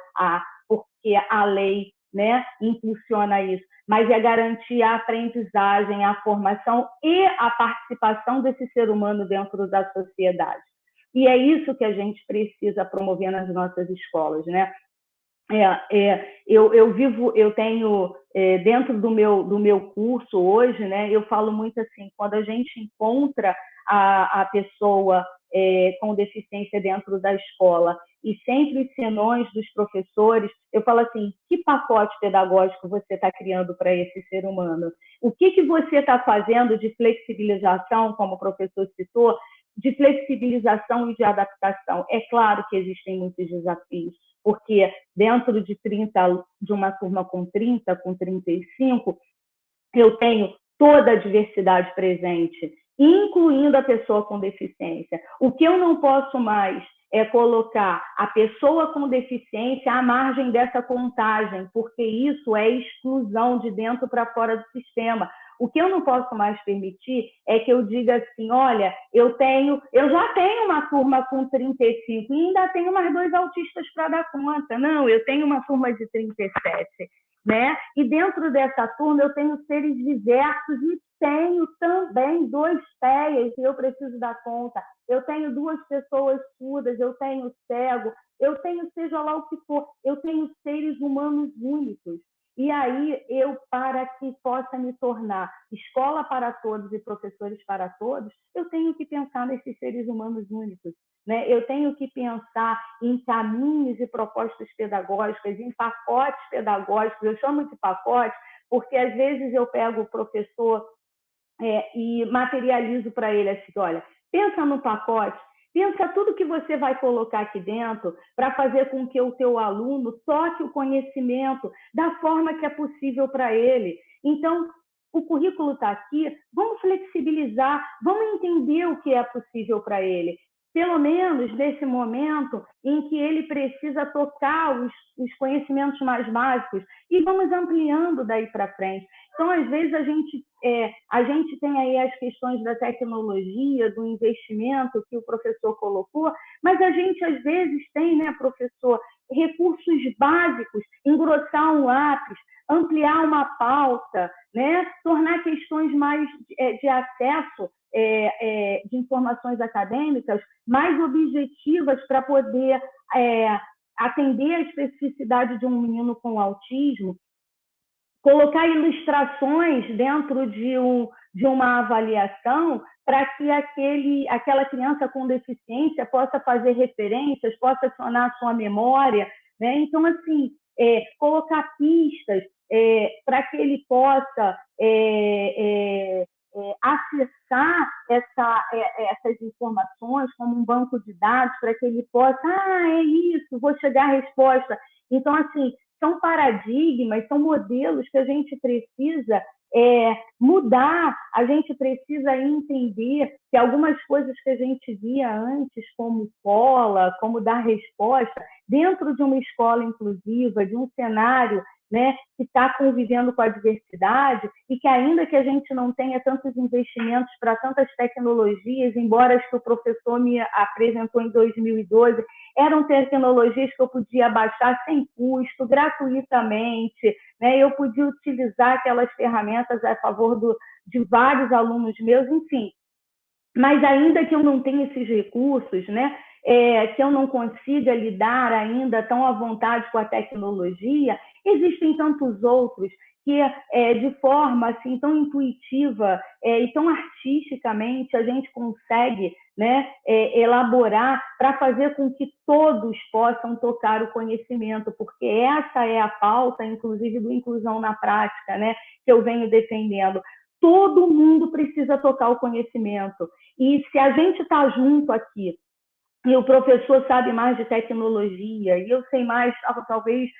porque a lei, né, impulsiona isso, mas é garantir a aprendizagem, a formação e a participação desse ser humano dentro da sociedade. E é isso que a gente precisa promover nas nossas escolas, né? Eu tenho, dentro do meu curso hoje, né, eu falo muito assim, quando a gente encontra a pessoa com deficiência dentro da escola e sempre os senões dos professores, eu falo assim, que pacote pedagógico você está criando para esse ser humano? O que você está fazendo de flexibilização, como o professor citou, de flexibilização e de adaptação? É claro que existem muitos desafios, porque dentro de uma turma com 30, com 35, eu tenho toda a diversidade presente, incluindo a pessoa com deficiência. O que eu não posso mais é colocar a pessoa com deficiência à margem dessa contagem, porque isso é exclusão de dentro para fora do sistema. O que eu não posso mais permitir é que eu diga assim, olha, eu já tenho uma turma com 35 e ainda tenho mais 2 autistas para dar conta. Não, eu tenho uma turma de 37. né? E dentro dessa turma eu tenho seres diversos e tenho também 2 TEAs que eu preciso dar conta. Eu tenho 2 pessoas surdas, eu tenho cego, eu tenho seja lá o que for, eu tenho seres humanos únicos. E aí, para que possa me tornar escola para todos e professores para todos, eu tenho que pensar nesses seres humanos únicos, né? Eu tenho que pensar em caminhos e propostas pedagógicas, em pacotes pedagógicos. Eu chamo de pacote porque, às vezes, eu pego o professor e materializo para ele assim, olha, pensa no pacote, pensa tudo que você vai colocar aqui dentro para fazer com que o teu aluno toque o conhecimento da forma que é possível para ele. Então, o currículo está aqui, vamos flexibilizar, vamos entender o que é possível para ele. Pelo menos nesse momento em que ele precisa tocar os conhecimentos mais básicos e vamos ampliando daí para frente. Então, às vezes, a gente tem aí as questões da tecnologia, do investimento que o professor colocou, mas a gente, às vezes, tem, né, professor, recursos básicos, engrossar um lápis, ampliar uma pauta, né, tornar questões mais de acesso de informações acadêmicas mais objetivas para poder atender a especificidade de um menino com autismo, colocar ilustrações dentro de uma avaliação para que aquela criança com deficiência possa fazer referências, possa acionar a sua memória, né? Então, assim, colocar pistas para que ele possa acessar essas informações como um banco de dados, para que ele possa, é isso, vou chegar à resposta. Então, assim, são paradigmas, são modelos que a gente precisa mudar, a gente precisa entender que algumas coisas que a gente via antes, como cola, como dar resposta, dentro de uma escola inclusiva, de um cenário, né, que está convivendo com a diversidade e que ainda que a gente não tenha tantos investimentos para tantas tecnologias, embora as que o professor me apresentou em 2012, eram tecnologias que eu podia baixar sem custo, gratuitamente, né? Eu podia utilizar aquelas ferramentas a favor de vários alunos meus, enfim. Mas ainda que eu não tenha esses recursos, né, que eu não consiga lidar ainda tão à vontade com a tecnologia, existem tantos outros que, de forma assim, tão intuitiva e tão artisticamente, a gente consegue, né, elaborar para fazer com que todos possam tocar o conhecimento, porque essa é a pauta, inclusive, do Inclusão na Prática, né, que eu venho defendendo. Todo mundo precisa tocar o conhecimento. E se a gente está junto aqui, e o professor sabe mais de tecnologia, e eu sei mais, talvez,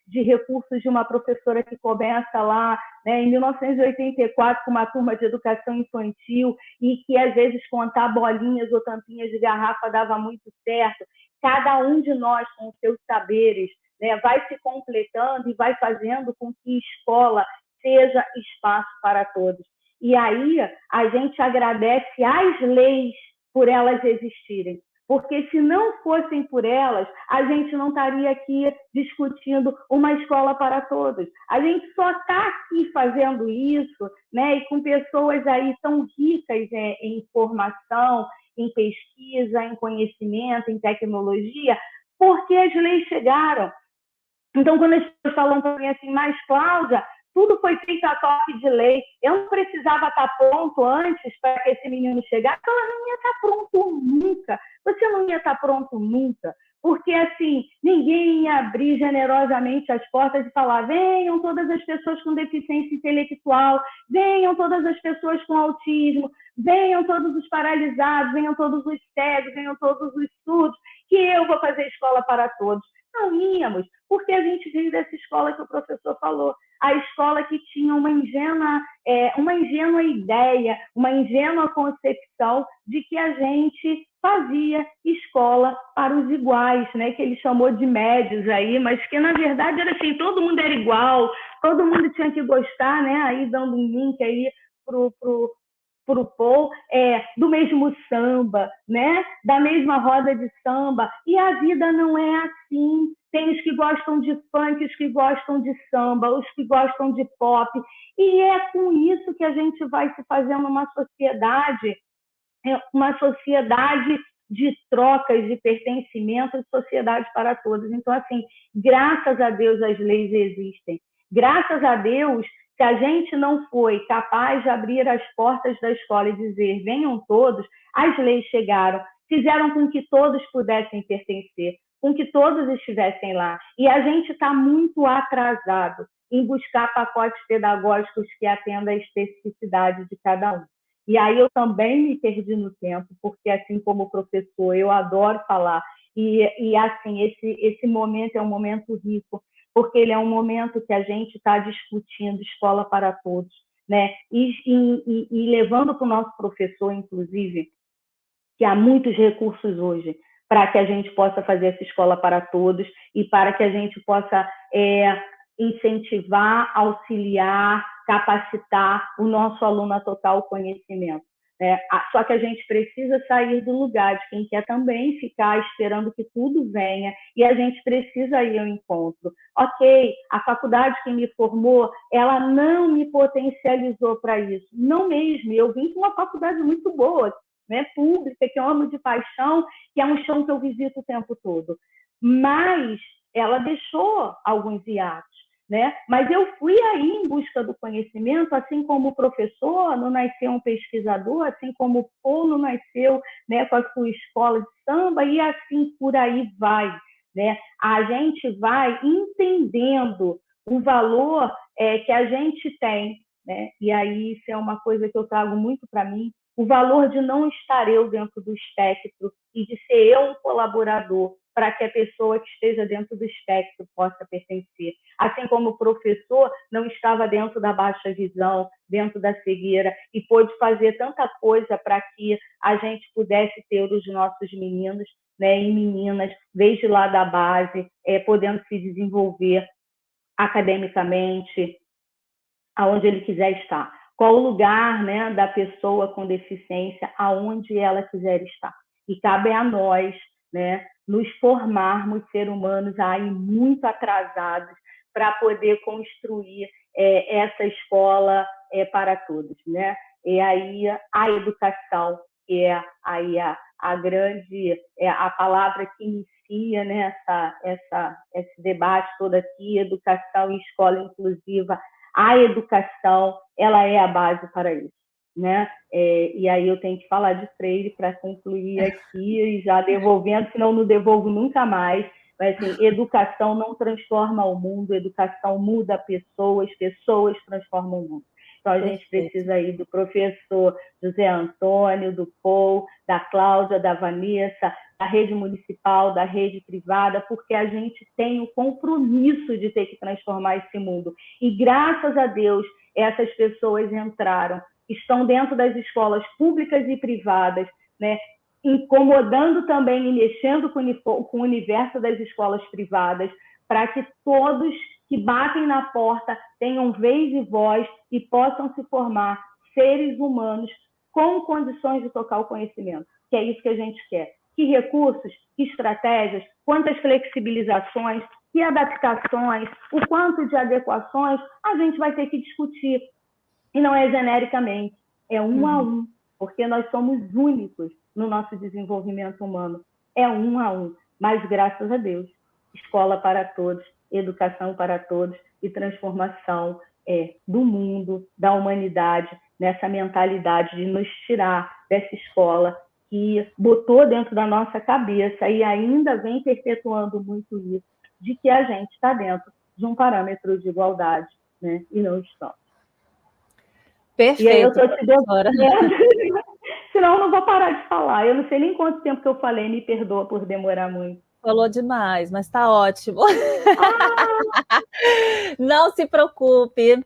de recursos de uma professora que começa lá, né, em 1984 com uma turma de educação infantil e que, às vezes, contar bolinhas ou tampinhas de garrafa dava muito certo. Cada um de nós, com os seus saberes, né, vai se completando e vai fazendo com que escola seja espaço para todos. E aí a gente agradece às leis por elas existirem. Porque se não fossem por elas, a gente não estaria aqui discutindo uma escola para todos. A gente só está aqui fazendo isso, né, e com pessoas aí tão ricas em informação, em pesquisa, em conhecimento, em tecnologia, porque as leis chegaram. Então, quando as pessoas falam para mim assim, mas Cláudia, tudo foi feito a toque de lei, eu não precisava estar pronto antes para que esse menino chegasse, ela não ia estar pronto nunca, você não ia estar pronto nunca, porque assim, ninguém ia abrir generosamente as portas e falar, venham todas as pessoas com deficiência intelectual, venham todas as pessoas com autismo, venham todos os paralisados, venham todos os cegos, venham todos os surdos, que eu vou fazer escola para todos. Não íamos, porque a gente veio dessa escola que o professor falou, a escola que tinha uma ingênua ideia, uma ingênua concepção de que a gente fazia escola para os iguais, né? Que ele chamou de médios aí, mas que na verdade era assim, todo mundo era igual, todo mundo tinha que gostar, né? Aí dando um link aí pro Paul, do mesmo samba, né? Da mesma roda de samba. E a vida não é assim. tem os que gostam de funk, os que gostam de samba, os que gostam de pop, e é com isso que a gente vai se fazendo uma sociedade de trocas, de pertencimento, de sociedade para todos. Então, assim, graças a Deus as leis existem. Graças a Deus, se a gente não foi capaz de abrir as portas da escola e dizer venham todos, as leis chegaram, fizeram com que todos pudessem pertencer, com que todos estivessem lá. E a gente está muito atrasado em buscar pacotes pedagógicos que atendam à especificidade de cada um. E aí eu também me perdi no tempo, porque assim como professor, eu adoro falar. E assim, esse momento é um momento rico, porque ele é um momento que a gente está discutindo escola para todos, né? E levando para o nosso professor, inclusive, que há muitos recursos hoje para que a gente possa fazer essa escola para todos e para que a gente possa incentivar, auxiliar, capacitar o nosso aluno a total conhecimento. Só que a gente precisa sair do lugar de quem quer também ficar esperando que tudo venha, e a gente precisa ir ao encontro. Ok, a faculdade que me formou, ela não me potencializou para isso. Não mesmo, eu vim de uma faculdade muito boa, né, pública, que eu amo de paixão, que é um chão que eu visito o tempo todo. Mas ela deixou alguns hiatos, né? Mas eu fui aí em busca do conhecimento, assim como o professor não nasceu um pesquisador, assim como o Paul não nasceu, né, com a sua escola de samba, e assim por aí vai, né? A gente vai entendendo o valor que a gente tem, né? E aí isso é uma coisa que eu trago muito para mim, o valor de não estar eu dentro do espectro e de ser eu um colaborador para que a pessoa que esteja dentro do espectro possa pertencer. Assim como o professor não estava dentro da baixa visão, dentro da cegueira, e pôde fazer tanta coisa para que a gente pudesse ter os nossos meninos, né, e meninas, desde lá da base, podendo se desenvolver academicamente, aonde ele quiser estar. Qual o lugar, né, da pessoa com deficiência, aonde ela quiser estar. E cabe a nós, né, nos formarmos seres humanos aí muito atrasados para poder construir essa escola para todos, né? E aí a educação é aí a grande, a palavra que inicia, né, esse debate todo aqui, educação e escola inclusiva. A educação, ela é a base para isso, né? E aí eu tenho que falar de Freire para concluir aqui, e já devolvendo, senão não devolvo nunca mais. Mas, assim, educação não transforma o mundo, educação muda pessoas, pessoas transformam o mundo. Então, a gente precisa aí do professor José Antônio, do Paul, da Cláudia, da Vanessa, da rede municipal, da rede privada, porque a gente tem o compromisso de ter que transformar esse mundo. E, graças a Deus, essas pessoas entraram, estão dentro das escolas públicas e privadas, né, incomodando também e mexendo com o universo das escolas privadas, para que todos que batem na porta tenham vez e voz e possam se formar seres humanos com condições de tocar o conhecimento, que é isso que a gente quer. Que recursos, que estratégias, quantas flexibilizações, que adaptações, o quanto de adequações, a gente vai ter que discutir. E não é genericamente, é um a um, porque nós somos únicos no nosso desenvolvimento humano. É um a um, mas graças a Deus, escola para todos, educação para todos e transformação do mundo, da humanidade, nessa mentalidade de nos tirar dessa escola que botou dentro da nossa cabeça e ainda vem perpetuando muito isso, de que a gente está dentro de um parâmetro de igualdade, né? E não estamos. Perfeito, e aí eu estou te devendo, senão eu não vou parar de falar. Eu não sei nem quanto tempo que eu falei, me perdoa por demorar muito. Falou demais, mas está ótimo. Não se preocupe.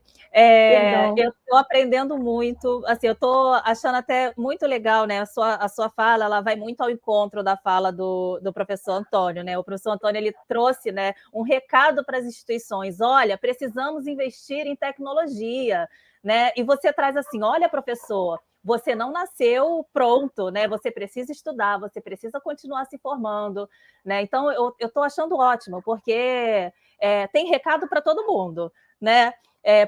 Eu estou aprendendo muito. Assim, eu estou achando até muito legal, né? A sua fala, ela vai muito ao encontro da fala do professor Antônio, né? O professor Antônio, ele trouxe, né, um recado para as instituições. Olha, precisamos investir em tecnologia, né? E você traz assim, olha, professor, você não nasceu pronto, né? Você precisa estudar, você precisa continuar se formando, né? Então, eu estou achando ótimo, porque tem recado para todo mundo, né?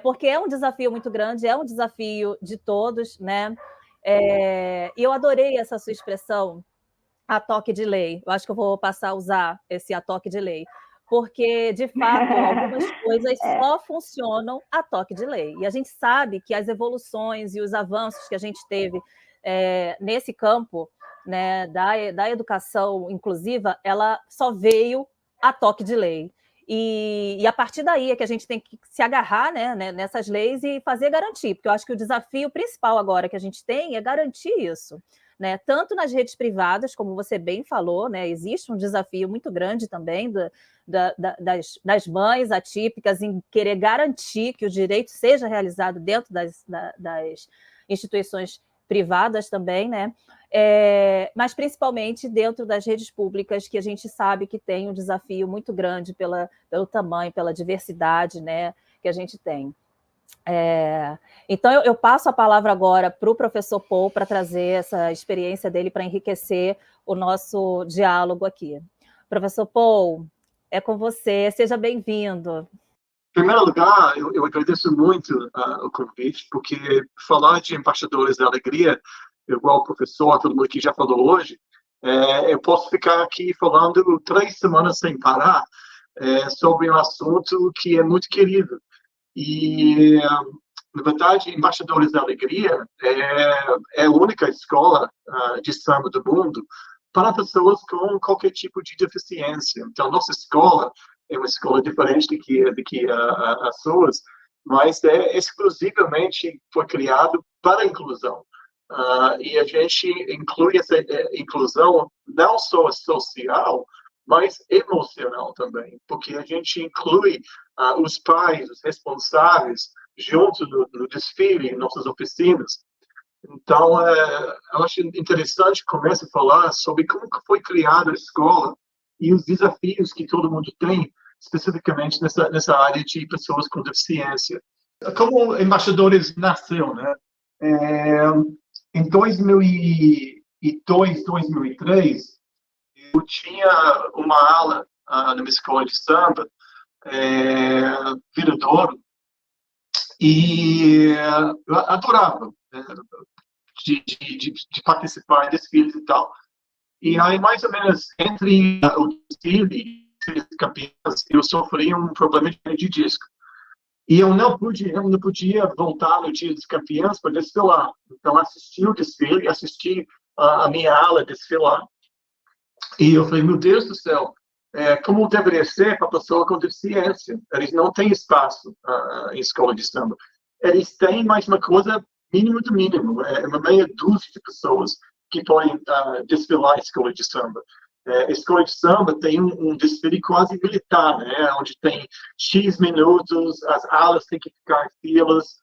Porque é um desafio muito grande, é um desafio de todos, né? E eu adorei essa sua expressão, a toque de lei. Eu acho que eu vou passar a usar esse a toque de lei, porque, de fato, algumas coisas só funcionam a toque de lei. E a gente sabe que as evoluções e os avanços que a gente teve nesse campo, né, da educação inclusiva, ela só veio a toque de lei. E a partir daí é que a gente tem que se agarrar, né, nessas leis e fazer garantir, porque eu acho que o desafio principal agora que a gente tem é garantir isso. Né, tanto nas redes privadas, como você bem falou, né, existe um desafio muito grande também das mães atípicas em querer garantir que o direito seja realizado dentro das instituições privadas também, né? Mas principalmente dentro das redes públicas, que a gente sabe que tem um desafio muito grande pelo tamanho, pela diversidade, né, que a gente tem. Então, eu passo a palavra agora para o professor Paul para trazer essa experiência dele para enriquecer o nosso diálogo aqui. Professor Paul, é com você, seja bem-vindo. Em primeiro lugar, eu agradeço muito o convite, porque falar de embaixadores da alegria, igual o professor, todo mundo que já falou hoje, eu posso ficar aqui falando 3 semanas sem parar sobre um assunto que é muito querido. E, na verdade, Embaixadores da Alegria é a única escola de samba do mundo para pessoas com qualquer tipo de deficiência. Então, nossa escola é uma escola diferente do que as suas, mas exclusivamente foi criado para a inclusão. E a gente inclui essa inclusão não só social, mas emocional também, porque a gente inclui os pais, os responsáveis, junto no desfile, em nossas oficinas. Então, eu acho interessante começar a falar sobre como foi criada a escola e os desafios que todo mundo tem, especificamente nessa área de pessoas com deficiência. Como Embaixadores nasceu, né? Em 2002, 2003, eu tinha uma aula na minha escola de samba, Viradouro, e eu adorava de participar em desfiles e tal. E aí, mais ou menos, entre o desfile e os campeões, eu sofri um problema de disco. E eu não podia voltar no dia dos campeões para desfilar. Então, assisti o desfile, assisti a minha aula desfilar. E eu falei, meu Deus do céu, como deveria ser para pessoa com deficiência? Eles não têm espaço em escola de samba. Eles têm mais uma coisa mínimo do mínimo. É uma meia dúzia de pessoas que podem desfilar em escola de samba. A escola de samba tem um desfile quase militar, né? Onde tem X minutos, as alas têm que ficar em filas,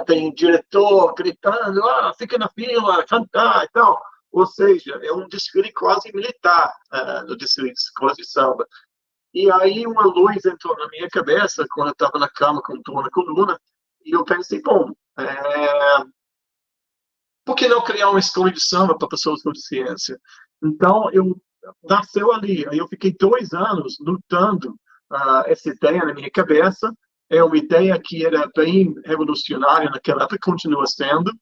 tem diretor gritando, fica na fila, cantar e tal. Ou seja, é um desfile quase militar no desfile de escolas de samba. E aí uma luz entrou na minha cabeça quando eu estava na cama com dor na coluna, e eu pensei, bom, por que não criar uma escola de samba para pessoas com deficiência? Então, nasceu ali. Aí eu fiquei 2 anos lutando essa ideia na minha cabeça. É uma ideia que era bem revolucionária naquela época, continua sendo.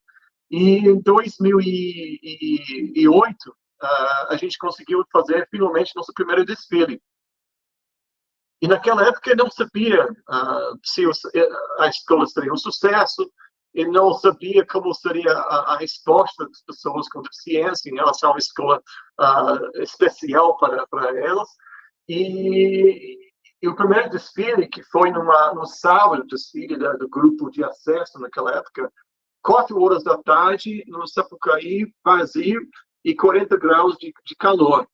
E em 2008, a gente conseguiu fazer finalmente nosso primeiro desfile. E naquela época eu não sabia se a escola seria um sucesso, eu não sabia como seria a resposta das pessoas com deficiência em relação a uma escola especial para elas. E o primeiro desfile, que foi no sábado, desfile do grupo de acesso naquela época, 4 horas da tarde, no Sapucaí, vazio, e 40 graus de calor.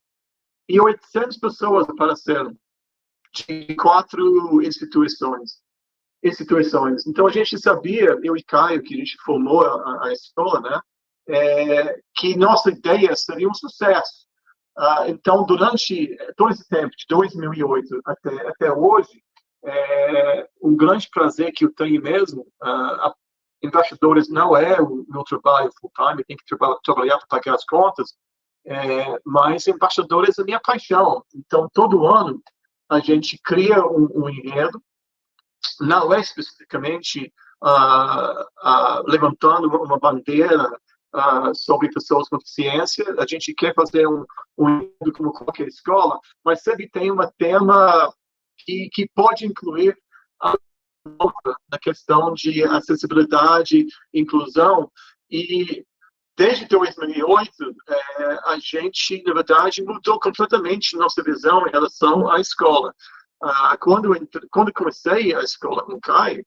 E 800 pessoas apareceram, de 4 instituições. Então, a gente sabia, eu e Caio, que a gente formou a escola, né, que nossa ideia seria um sucesso. Então, durante todo esse tempo, de 2008 até hoje, um grande prazer que eu tenho mesmo embaixadores não é o meu trabalho full-time, tem que trabalhar para pagar as contas, mas embaixadores é a minha paixão. Então, todo ano, a gente cria um enredo, não é especificamente levantando uma bandeira sobre pessoas com deficiência. A gente quer fazer um enredo como qualquer escola, mas sempre tem um tema que pode incluir na questão de acessibilidade, inclusão, e desde 2008, a gente, na verdade, mudou completamente nossa visão em relação à escola. Quando comecei a escola com Caio,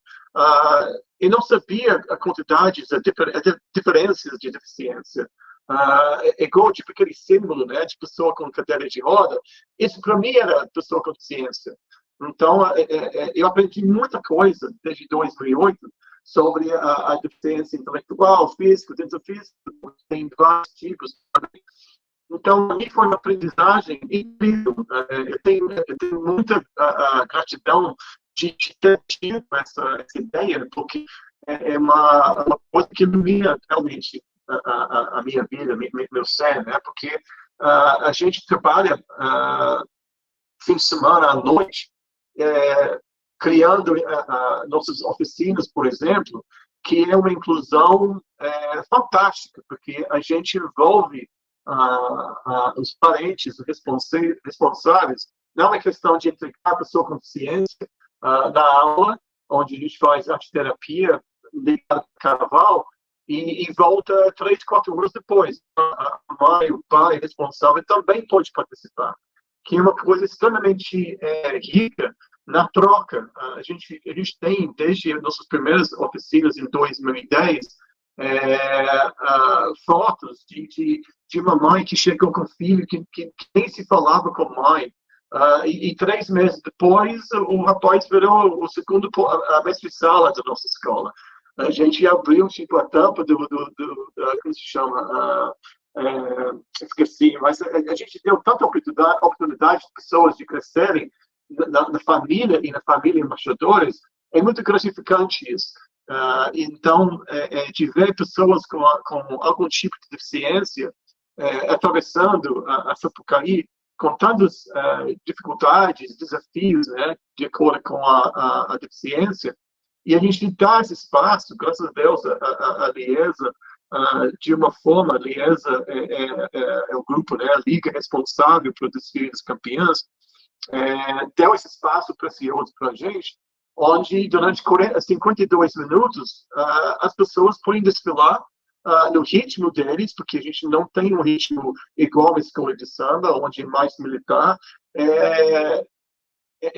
eu não sabia a quantidade de diferenças de deficiência. Igual tipo aquele símbolo, né, de pessoa com cadeira de roda, isso para mim era pessoa com deficiência. Então, eu aprendi muita coisa desde 2008 sobre a deficiência intelectual, física, dentro física, tem vários tipos. Então, para mim foi uma aprendizagem incrível. Eu tenho muita gratidão de ter tido essa ideia, porque é uma coisa que ilumina realmente a minha vida, meu ser, né? Porque a gente trabalha fim de semana à noite, criando nossas oficinas, por exemplo, que é uma inclusão fantástica, porque a gente envolve os parentes responsáveis. Não é questão de entregar a pessoa com deficiência na aula, onde a gente faz arte-terapia ligada ao carnaval, e volta 3, 4 horas depois. A mãe, o pai responsável também pode participar, que é uma coisa extremamente rica na troca. A gente tem, desde nossas primeiras oficinas em 2010, fotos de uma mãe que chegou com um filho que nem se falava com a mãe. E 3 meses depois, o rapaz virou o segundo a mestre-sala da nossa escola. A gente abriu tipo a tampa como se chama? Esqueci, mas a gente deu tanta oportunidade de pessoas de crescerem na família e na família embaixadores. É muito gratificante isso. Então, de ver pessoas com algum tipo de deficiência atravessando a Sapucaí com tantas dificuldades, desafios, né, de acordo com a deficiência, e a gente dá esse espaço, graças a Deus, a Liesa, de uma forma, a Liesa é o grupo, né, a liga responsável por desfile das campeãs, deu esse espaço precioso para a gente, onde durante 52 minutos as pessoas podem desfilar no ritmo deles, porque a gente não tem um ritmo igual a escola de samba, onde é mais militar. É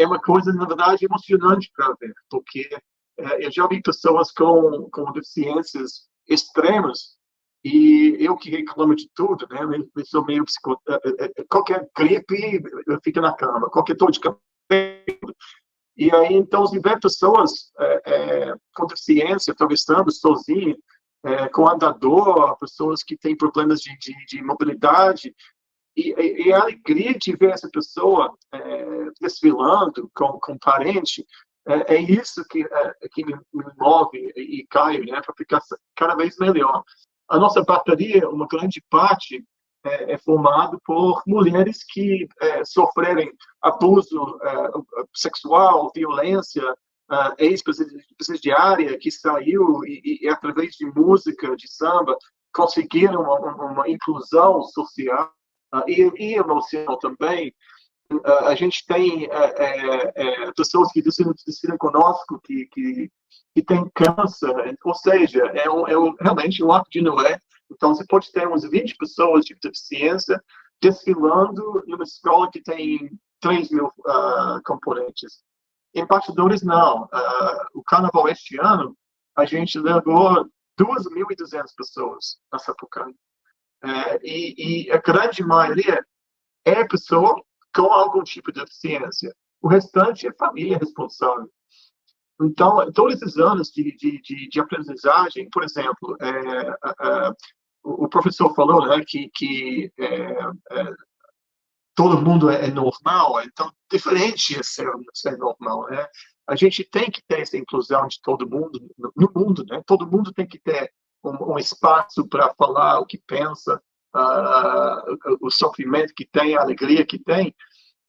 uma coisa, na verdade, emocionante para ver, porque eu já vi pessoas com deficiências extremas, e eu que reclamo de tudo, né? Eu sou meio qualquer gripe, eu fico na cama, qualquer dor de cabelo. E aí, então, se ver pessoas com deficiência, atravessando sozinhas, com andador, pessoas que têm problemas de mobilidade, e a alegria de ver essa pessoa desfilando com parente, é isso que me move e Caio, né, para ficar cada vez melhor. A nossa bateria, uma grande parte, é formado por mulheres que sofrerem abuso sexual, violência, ex-presidiária que saiu e através de música, de samba, conseguiram uma inclusão social e emocional também. A gente tem pessoas que decidem conosco que têm câncer, ou seja, realmente um ato de Noé. Então, você pode ter uns 20 pessoas de deficiência desfilando numa escola que tem 3 mil componentes. Embaixadores, não. O carnaval este ano, a gente levou 2.200 pessoas na Sapucaí. E a grande maioria é pessoa com algum tipo de deficiência. O restante é família responsável. Então, todos esses anos de aprendizagem, por exemplo, o professor falou, né, que todo mundo é normal, então diferente é ser normal, né? a gente tem que ter essa inclusão de todo mundo no mundo, né? Todo mundo tem que ter um espaço para falar o que pensa, o sofrimento que tem, a alegria que tem.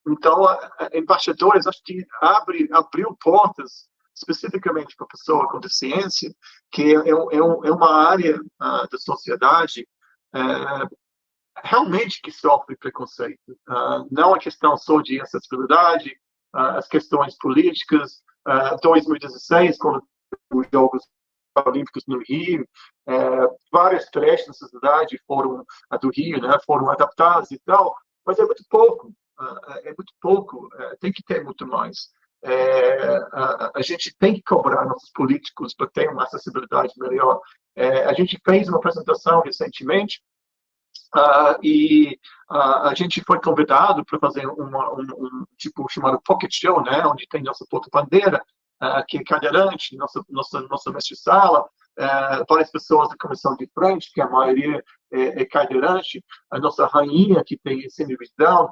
Então, embaixadores, acho que abriu portas especificamente para a pessoa com deficiência, que é uma área da sociedade realmente que sofre preconceito. Não a questão só de acessibilidade, as questões políticas. 2016, quando os Jogos Olímpicos no Rio, várias creches na sociedade do Rio, né, foram adaptadas e tal, mas é muito pouco. Tem que ter muito mais. A gente tem que cobrar nossos políticos para ter uma acessibilidade melhor. A gente fez uma apresentação recentemente e a gente foi convidado para fazer um tipo chamado Pocket Show, né, onde tem nossa porta-bandeira, que é cadeirante, nossa mestre-sala, várias pessoas da comissão de frente, que a maioria é cadeirante, a nossa rainha, que tem semi-visão,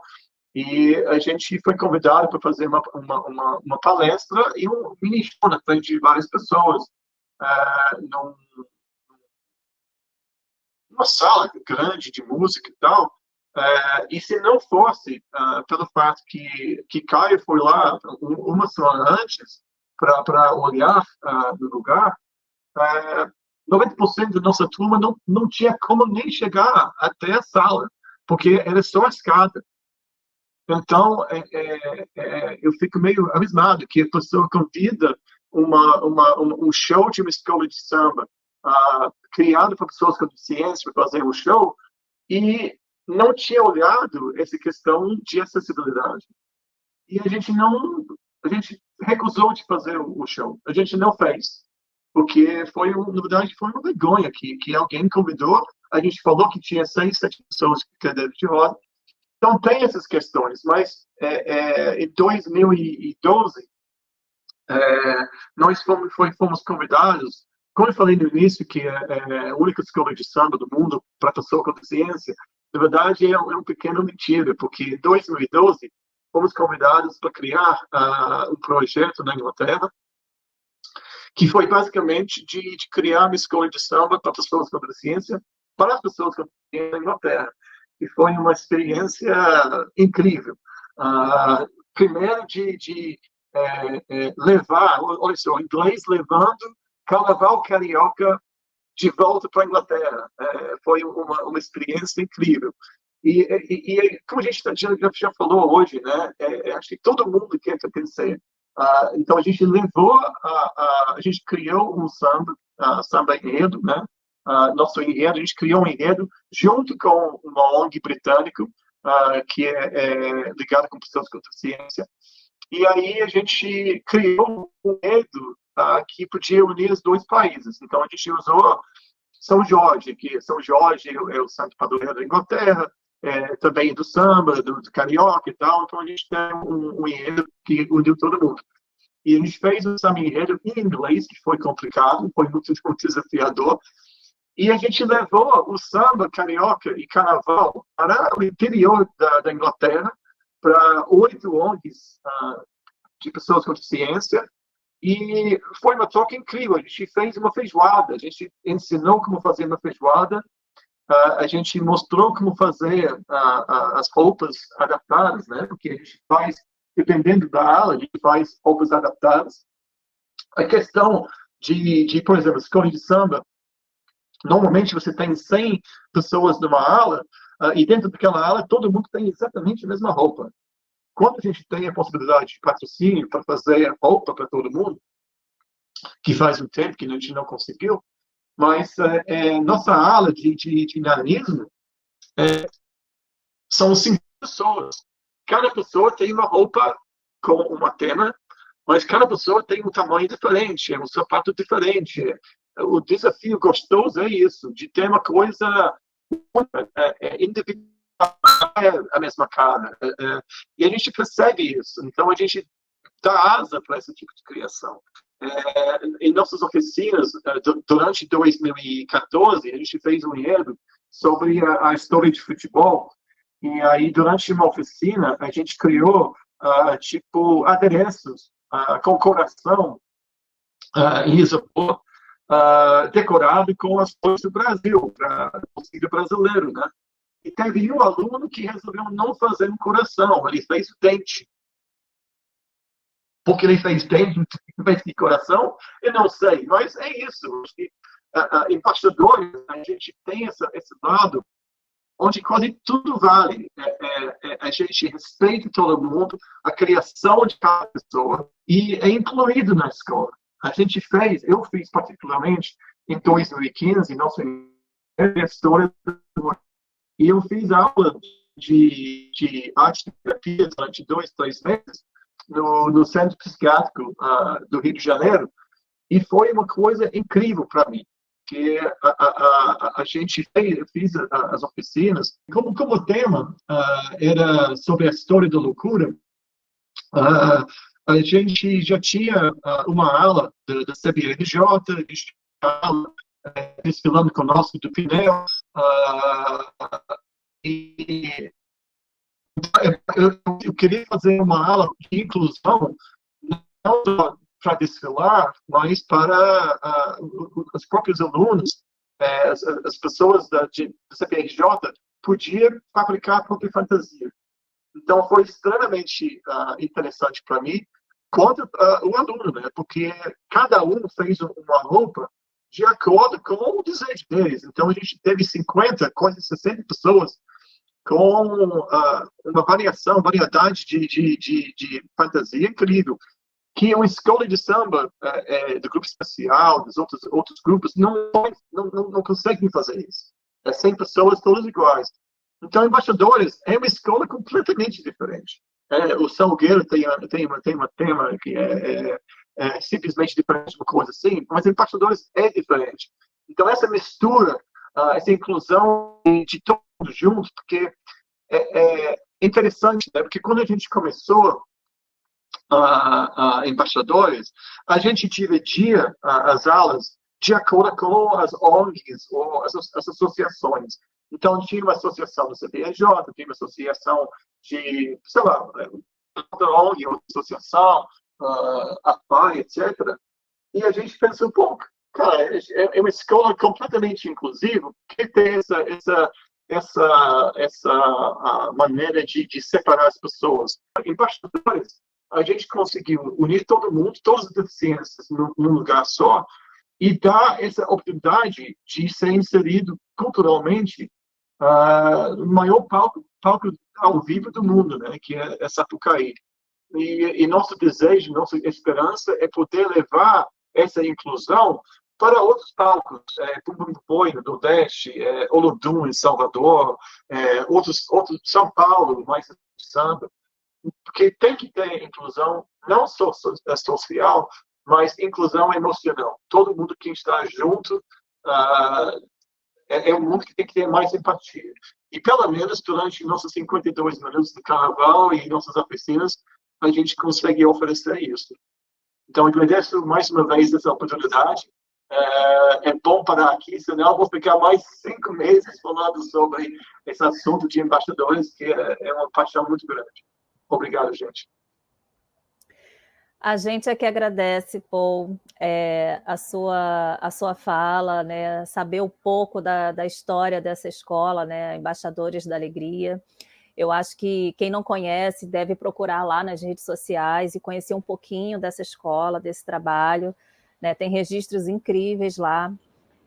e a gente foi convidado para fazer uma palestra e um mini show na frente de várias pessoas, numa sala grande de música e tal. E se não fosse pelo fato que Caio foi lá uma semana antes para olhar no lugar, 90% da nossa turma não tinha como nem chegar até a sala, porque era só a escada. Então, eu fico meio abismado que a pessoa convida um show de uma escola de samba criado para pessoas com deficiência para fazer um show e não tinha olhado essa questão de acessibilidade. E a gente recusou de fazer o show. A gente não fez. Porque na verdade, foi uma vergonha que alguém convidou. A gente falou que tinha 6, 7 pessoas com cadeira de roda. Então, tem essas questões, mas em 2012, nós fomos convidados, como eu falei no início, que é a única escola de samba do mundo para pessoa com deficiência, na verdade é uma pequena mentira, porque em 2012 fomos convidados para criar um projeto na Inglaterra, que foi basicamente de criar uma escola de samba para pessoas com deficiência, para as pessoas com deficiência na Inglaterra. E foi uma experiência incrível. Primeiro de levar, olha só, inglês levando carnaval carioca de volta para a Inglaterra. Foi uma experiência incrível. E como a gente já falou hoje, né, acho que todo mundo quer pertencer. Então a gente a gente criou um samba enredo, né? Nosso enredo, a gente criou um enredo junto com uma ONG britânica que é ligada com pessoas com deficiência. E aí a gente criou um enredo que podia unir os dois países. Então a gente usou São Jorge, que São Jorge é o santo padroeiro da Inglaterra, também do samba, do carioca e tal. Então a gente tem um enredo que uniu todo mundo. E a gente fez um samba enredo em inglês, que foi complicado, foi muito desafiador. E a gente levou o samba, carioca e carnaval para o interior da Inglaterra, para 8 ONGs de pessoas com deficiência. E foi uma troca incrível. A gente fez uma feijoada, a gente ensinou como fazer uma feijoada, a gente mostrou como fazer as roupas adaptadas, né? Porque a gente faz, dependendo da aula, a gente faz roupas adaptadas. A questão por exemplo, escola de samba, normalmente você tem 100 pessoas numa aula, e dentro daquela aula todo mundo tem exatamente a mesma roupa. Quando a gente tem a possibilidade de patrocínio para fazer roupa para todo mundo, que faz um tempo que a gente não conseguiu, mas nossa aula de nanismo são 5 pessoas. Cada pessoa tem uma roupa com uma tema, mas cada pessoa tem um tamanho diferente, um sapato diferente. O desafio gostoso é isso, de ter uma coisa individual, a mesma cara. E a gente percebe isso. Então, a gente dá asa para esse tipo de criação. Em nossas oficinas, durante 2014, a gente fez um enredo sobre a história de futebol. E aí, durante uma oficina, a gente criou, adereços com o coração em isopor, decorado com as cores do Brasil, para o signo brasileiro, né? E teve um aluno que resolveu não fazer um coração, ele fez o dente. Porque ele fez dente em vez de coração, eu não sei, mas é isso. Embaixadores, a gente tem esse lado onde quase tudo vale. A gente respeita todo mundo, a criação de cada pessoa, e é incluído na escola. Eu fiz particularmente, em 2015, nossa história, e eu fiz aula de arte e terapia durante 2, 3 meses no Centro Psiquiátrico do Rio de Janeiro, e foi uma coisa incrível para mim, que a gente fez as oficinas, como o tema era sobre a história da loucura, a gente já tinha uma ala da CBRJ, desfilando conosco do Pinel, e eu queria fazer uma aula de inclusão, não só para desfilar, mas para os próprios alunos, as pessoas da CPRJ podiam fabricar a própria fantasia. Então, foi extremamente interessante para mim, quanto o aluno, né? Porque cada um fez uma roupa de acordo com o desejo deles. Então, a gente teve 50, quase 60 pessoas com uma variedade de fantasia incrível, que uma escola de samba do grupo especial, dos outros grupos, não conseguem fazer isso. 100 pessoas, todas iguais. Então, Embaixadores é uma escola completamente diferente. O Salgueiro tem uma tema que é simplesmente diferente, uma coisa assim, mas Embaixadores é diferente. Então, essa mistura, essa inclusão de todos juntos, porque é interessante, né? Porque quando a gente começou Embaixadores, a gente dividia as aulas de acordo com as ONGs ou as associações. Então, tinha uma associação do CBRJ, tinha uma associação de, sei lá, outra ONG, outra associação, a PAI, etc. E a gente pensou, pô, cara, é uma escola completamente inclusiva, que tem essa maneira de separar as pessoas. Embaixadores, a gente conseguiu unir todo mundo, todas as deficiências, num lugar só, e dar essa oportunidade de ser inserido culturalmente no maior palco ao vivo do mundo, né, que é Sapucaí. E nosso desejo, nossa esperança é poder levar essa inclusão para outros palcos, Pumbumboi, no Nordeste, Olodum, em Salvador, outros São Paulo, mais samba, porque tem que ter inclusão, não só social, mas inclusão emocional. Todo mundo que está junto é um mundo que tem que ter mais empatia. E, pelo menos, durante nossos 52 minutos de carnaval e nossas oficinas, a gente consegue oferecer isso. Então, eu agradeço mais uma vez essa oportunidade. É bom parar aqui, senão eu vou ficar mais 5 meses falando sobre esse assunto de embaixadores, que é uma paixão muito grande. Obrigado, gente. A gente é que agradece, Paul, a sua fala, né, saber um pouco da história dessa escola, né, Embaixadores da Alegria. Eu acho que quem não conhece deve procurar lá nas redes sociais e conhecer um pouquinho dessa escola, desse trabalho, né, tem registros incríveis lá.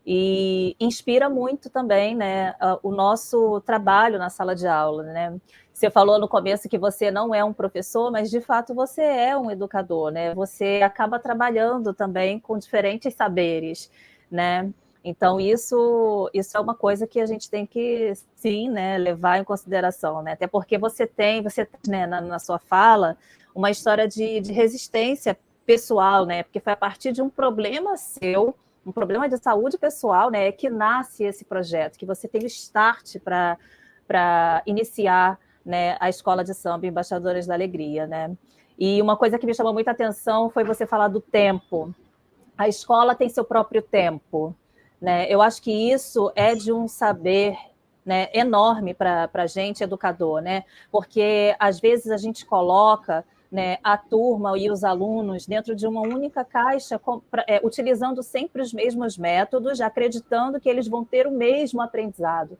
E inspira muito também, né, o nosso trabalho na sala de aula, né? Você falou no começo que você não é um professor, mas de fato você é um educador, né? Você acaba trabalhando também com diferentes saberes, né? Então isso é uma coisa que a gente tem que, sim, né, levar em consideração, né? Até porque você tem, né, na sua fala, uma história de resistência pessoal, né? Porque foi a partir de um problema seu, um problema de saúde pessoal, né, que nasce esse projeto, que você tem o start para iniciar, né, a Escola de Samba Embaixadores da Alegria, né? E uma coisa que me chamou muita atenção foi você falar do tempo. A escola tem seu próprio tempo, né? Eu acho que isso é de um saber, né, enorme para a gente, educador, né? Porque às vezes a gente coloca né, a turma e os alunos dentro de uma única caixa, utilizando sempre os mesmos métodos, acreditando que eles vão ter o mesmo aprendizado.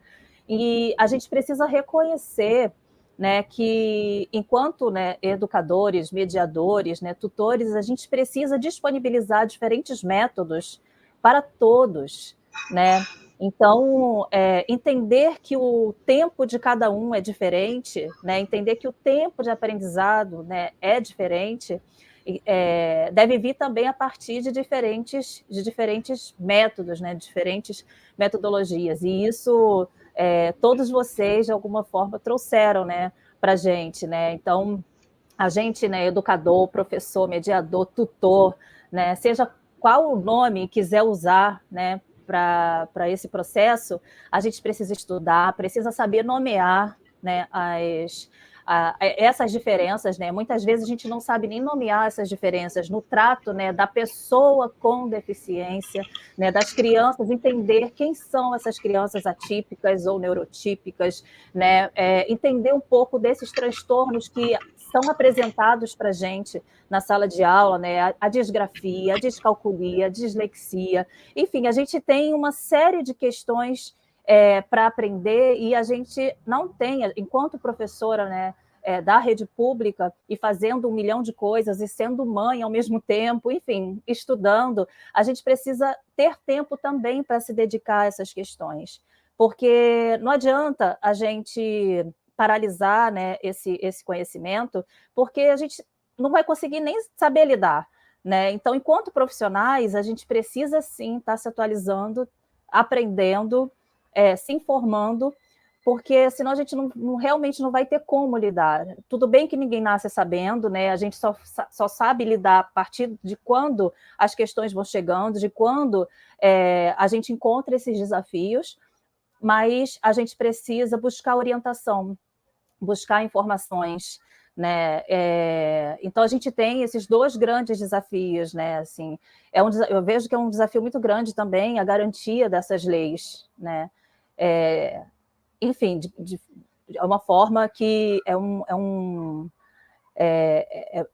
E a gente precisa reconhecer, né, que enquanto, né, educadores, mediadores, né, tutores, a gente precisa disponibilizar diferentes métodos para todos, né? Então, entender que o tempo de cada um é diferente, né? Entender que o tempo de aprendizado, né, é diferente, deve vir também a partir de diferentes métodos, né, diferentes metodologias. E isso todos vocês, de alguma forma, trouxeram, né, para a gente, né? Então, a gente, né, educador, professor, mediador, tutor, né, seja qual o nome quiser usar, né, para esse processo, a gente precisa estudar, precisa saber nomear, né, essas diferenças, né? Muitas vezes a gente não sabe nem nomear essas diferenças no trato, né, da pessoa com deficiência, né, das crianças, entender quem são essas crianças atípicas ou neurotípicas, né, entender um pouco desses transtornos que são apresentados para a gente na sala de aula, né, a disgrafia, a descalculia, a dislexia, enfim, a gente tem uma série de questões para aprender e a gente não tem, enquanto professora, né, da rede pública e fazendo 1 milhão de coisas e sendo mãe ao mesmo tempo, enfim, estudando, a gente precisa ter tempo também para se dedicar a essas questões, porque não adianta a gente paralisar, né, esse conhecimento, porque a gente não vai conseguir nem saber lidar, né? Então, enquanto profissionais, a gente precisa sim estar se atualizando, aprendendo, se informando, porque senão a gente realmente não vai ter como lidar. Tudo bem que ninguém nasce sabendo, né? A gente só sabe lidar a partir de quando as questões vão chegando, de quando a gente encontra esses desafios, mas a gente precisa buscar orientação, buscar informações, né? Então a gente tem esses 2 grandes desafios, né? Assim, eu vejo que é um desafio muito grande também a garantia dessas leis, né? Enfim, é uma forma que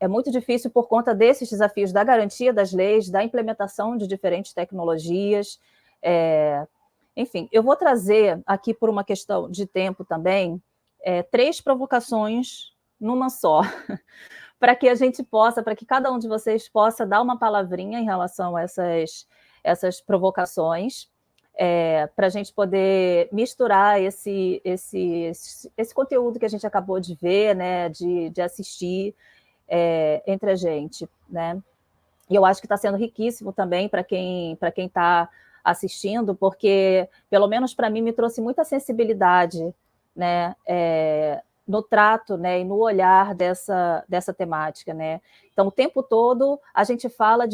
é muito difícil por conta desses desafios da garantia das leis, da implementação de diferentes tecnologias. Enfim, eu vou trazer aqui, por uma questão de tempo também, 3 provocações numa só, para que a gente possa, para que cada um de vocês possa dar uma palavrinha em relação a essas provocações, para a gente poder misturar esse conteúdo que a gente acabou de ver, né, de assistir entre a gente, né? E eu acho que está sendo riquíssimo também para quem está assistindo, porque, pelo menos para mim, me trouxe muita sensibilidade, né, no trato, né, e no olhar dessa temática, né? Então, o tempo todo a gente fala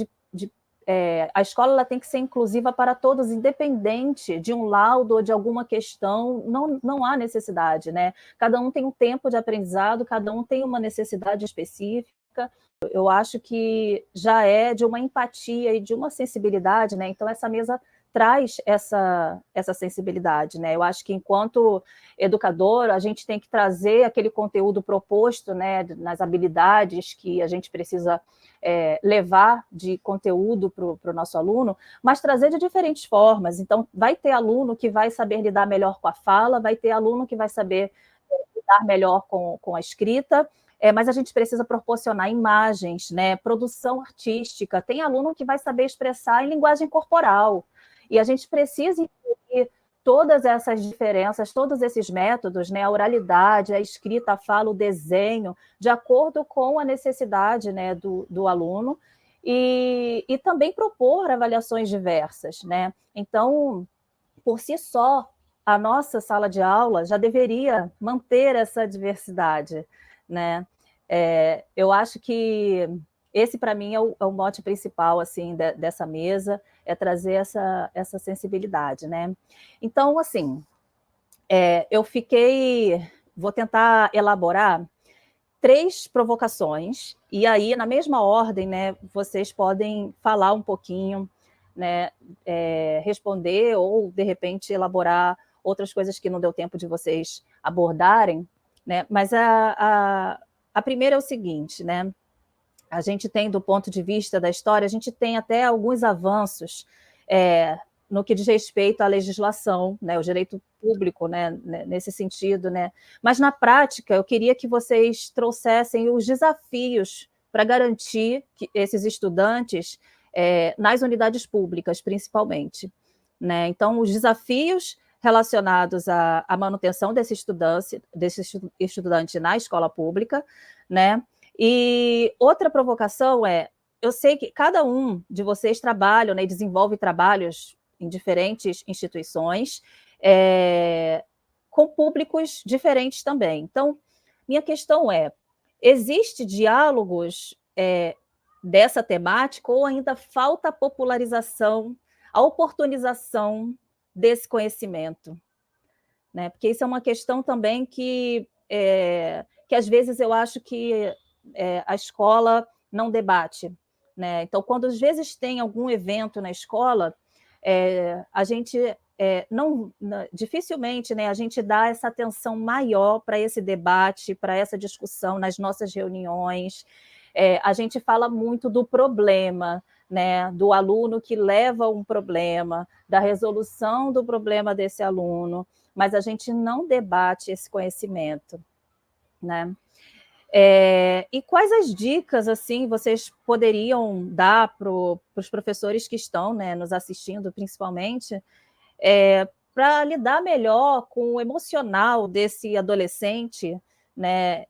a escola ela tem que ser inclusiva para todos, independente de um laudo ou de alguma questão, não há necessidade, né? Cada um tem um tempo de aprendizado, cada um tem uma necessidade específica. Eu acho que já é de uma empatia e de uma sensibilidade, né? Então, essa mesa traz essa sensibilidade, né? Eu acho que, enquanto educador, a gente tem que trazer aquele conteúdo proposto, né, nas habilidades que a gente precisa levar de conteúdo para o nosso aluno, mas trazer de diferentes formas. Então, vai ter aluno que vai saber lidar melhor com a fala, vai ter aluno que vai saber lidar melhor com a escrita, mas a gente precisa proporcionar imagens, né, produção artística. Tem aluno que vai saber expressar em linguagem corporal, e a gente precisa incluir todas essas diferenças, todos esses métodos, né, a oralidade, a escrita, a fala, o desenho, de acordo com a necessidade, né, do aluno, e também propor avaliações diversas, né? Então, por si só, a nossa sala de aula já deveria manter essa diversidade, né? Eu acho que esse, para mim, é o mote principal, assim, dessa mesa, é trazer essa sensibilidade, né? Então, assim, vou tentar elaborar 3 provocações, e aí, na mesma ordem, né, vocês podem falar um pouquinho, né, responder ou, de repente, elaborar outras coisas que não deu tempo de vocês abordarem, né? Mas A primeira é o seguinte, né? A gente tem, do ponto de vista da história, a gente tem até alguns avanços no que diz respeito à legislação, né, o direito público, né, nesse sentido, né? Mas, na prática, eu queria que vocês trouxessem os desafios para garantir que esses estudantes nas unidades públicas, principalmente, né? Então, os desafios relacionados à manutenção desse estudante na escola pública, né? E outra provocação eu sei que cada um de vocês trabalha, né, e desenvolve trabalhos em diferentes instituições, com públicos diferentes também. Então, minha questão existe diálogos dessa temática ou ainda falta a popularização, a oportunização desse conhecimento? Né? Porque isso é uma questão também que às vezes eu acho que a escola não debate. Né? Então, quando às vezes tem algum evento na escola, a gente dificilmente, né, a gente dá essa atenção maior para esse debate, para essa discussão nas nossas reuniões. A gente fala muito do problema, né, do aluno que leva um problema, da resolução do problema desse aluno, mas a gente não debate esse conhecimento, né? E quais as dicas assim vocês poderiam dar para os professores que estão, né, nos assistindo, principalmente, para lidar melhor com o emocional desse adolescente, né,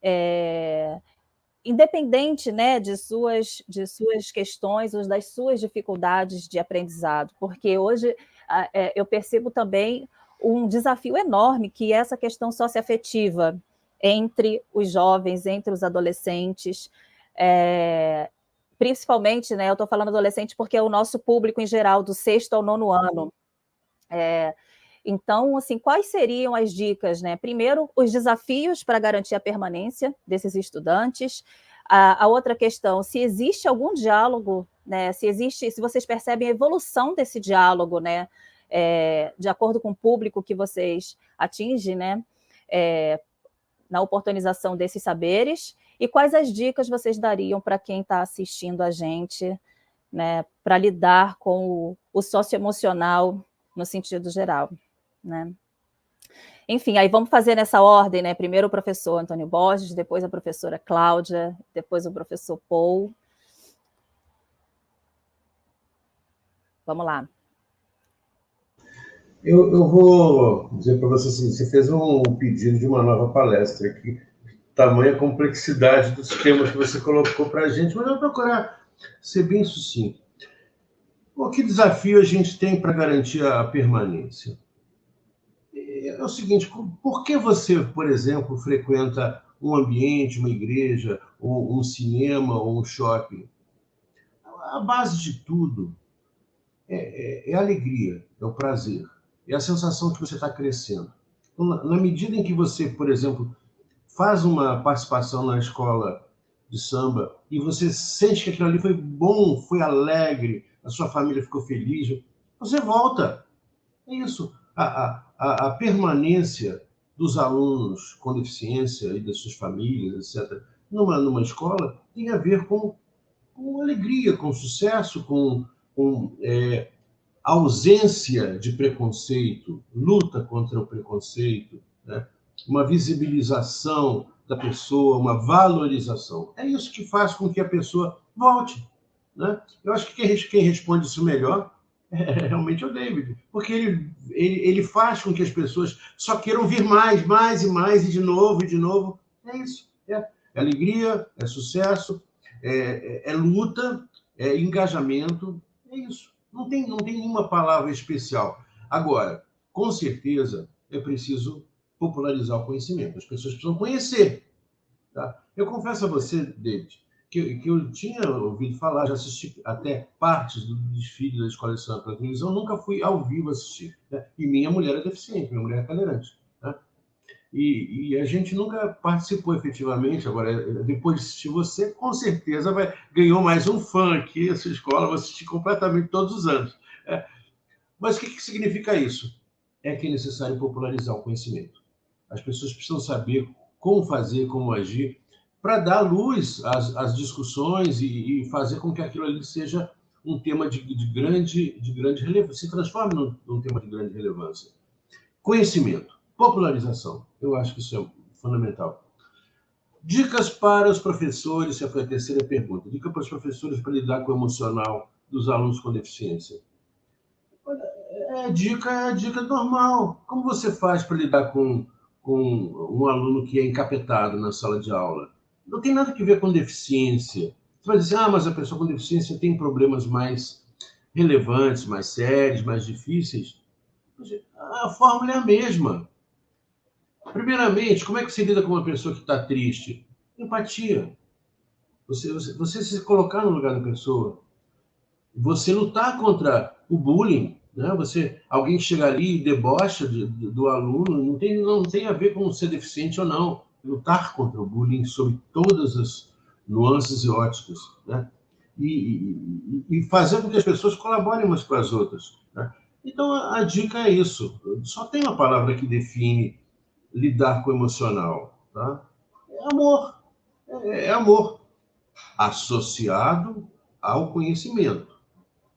independente, né, de suas questões ou das suas dificuldades de aprendizado, porque hoje eu percebo também um desafio enorme que é essa questão socioafetiva entre os jovens, entre os adolescentes, principalmente, né, eu estou falando adolescente porque é o nosso público em geral, do 6º ao 9º ano. Então, assim, quais seriam as dicas, né? Primeiro, os desafios para garantir a permanência desses estudantes. A outra questão, se existe algum diálogo, né? Se vocês percebem a evolução desse diálogo, né? De acordo com o público que vocês atingem, né? Na oportunização desses saberes, e quais as dicas vocês dariam para quem está assistindo a gente, né? Para lidar com o socioemocional no sentido geral, né? Enfim, aí vamos fazer nessa ordem, né? Primeiro o professor Antônio Borges, depois a professora Cláudia, depois o professor Paul. Vamos lá. Eu vou dizer para você assim, você fez um pedido de uma nova palestra aqui, tamanha complexidade dos temas que você colocou para a gente, mas eu vou procurar ser bem sucinto. Que desafio a gente tem para garantir a permanência? É o seguinte, por que você, por exemplo, frequenta um ambiente, uma igreja, ou um cinema, ou um shopping? A base de tudo é a alegria, é o prazer, é a sensação que você está crescendo. Então, na medida em que você, por exemplo, faz uma participação na escola de samba e você sente que aquilo ali foi bom, foi alegre, a sua família ficou feliz, você volta. É isso. A permanência dos alunos com deficiência e das suas famílias, etc., numa escola, tem a ver com alegria, com sucesso, com ausência de preconceito, luta contra o preconceito, né? Uma visibilização da pessoa, uma valorização. É isso que faz com que a pessoa volte, né? Eu acho que quem responde isso melhor realmente o David, porque ele faz com que as pessoas só queiram vir mais e mais, e de novo. É isso. É alegria, é sucesso, é luta, é engajamento, é isso. Não tem nenhuma palavra especial. Agora, com certeza, é preciso popularizar o conhecimento. As pessoas precisam conhecer. Tá? Eu confesso a você, David, que eu tinha ouvido falar, já assisti até partes do desfile da Escola de Samba pela televisão, nunca fui ao vivo assistir. Né? E minha mulher é deficiente, minha mulher é cadeirante. Né? E a gente nunca participou efetivamente. Agora, depois de assistir você, com certeza ganhou mais um fã aqui, essa escola, vou assistir completamente todos os anos. Mas o que significa isso? É que é necessário popularizar o conhecimento. As pessoas precisam saber como fazer, como agir, para dar luz às discussões e fazer com que aquilo ali seja um tema de grande relevância, se transforme num tema de grande relevância. Conhecimento, popularização, eu acho que isso é fundamental. Dicas para os professores, essa foi a terceira pergunta. Dica para os professores para lidar com o emocional dos alunos com deficiência. É dica normal. Como você faz para lidar com um aluno que é encapetado na sala de aula? Não tem nada a ver com deficiência. Você vai dizer, mas a pessoa com deficiência tem problemas mais relevantes, mais sérios, mais difíceis. A fórmula é a mesma. Primeiramente, como é que você lida com uma pessoa que está triste? Empatia. Você se colocar no lugar da pessoa. Você lutar contra o bullying, né? Alguém que chega ali e debocha do aluno, não tem a ver com ser deficiente ou não. Lutar contra o bullying sob todas as nuances e óticas, né? E fazer com que as pessoas colaborem umas com as outras, né? Então, a dica é isso. Só tem uma palavra que define lidar com o emocional, tá? É amor. É amor associado ao conhecimento,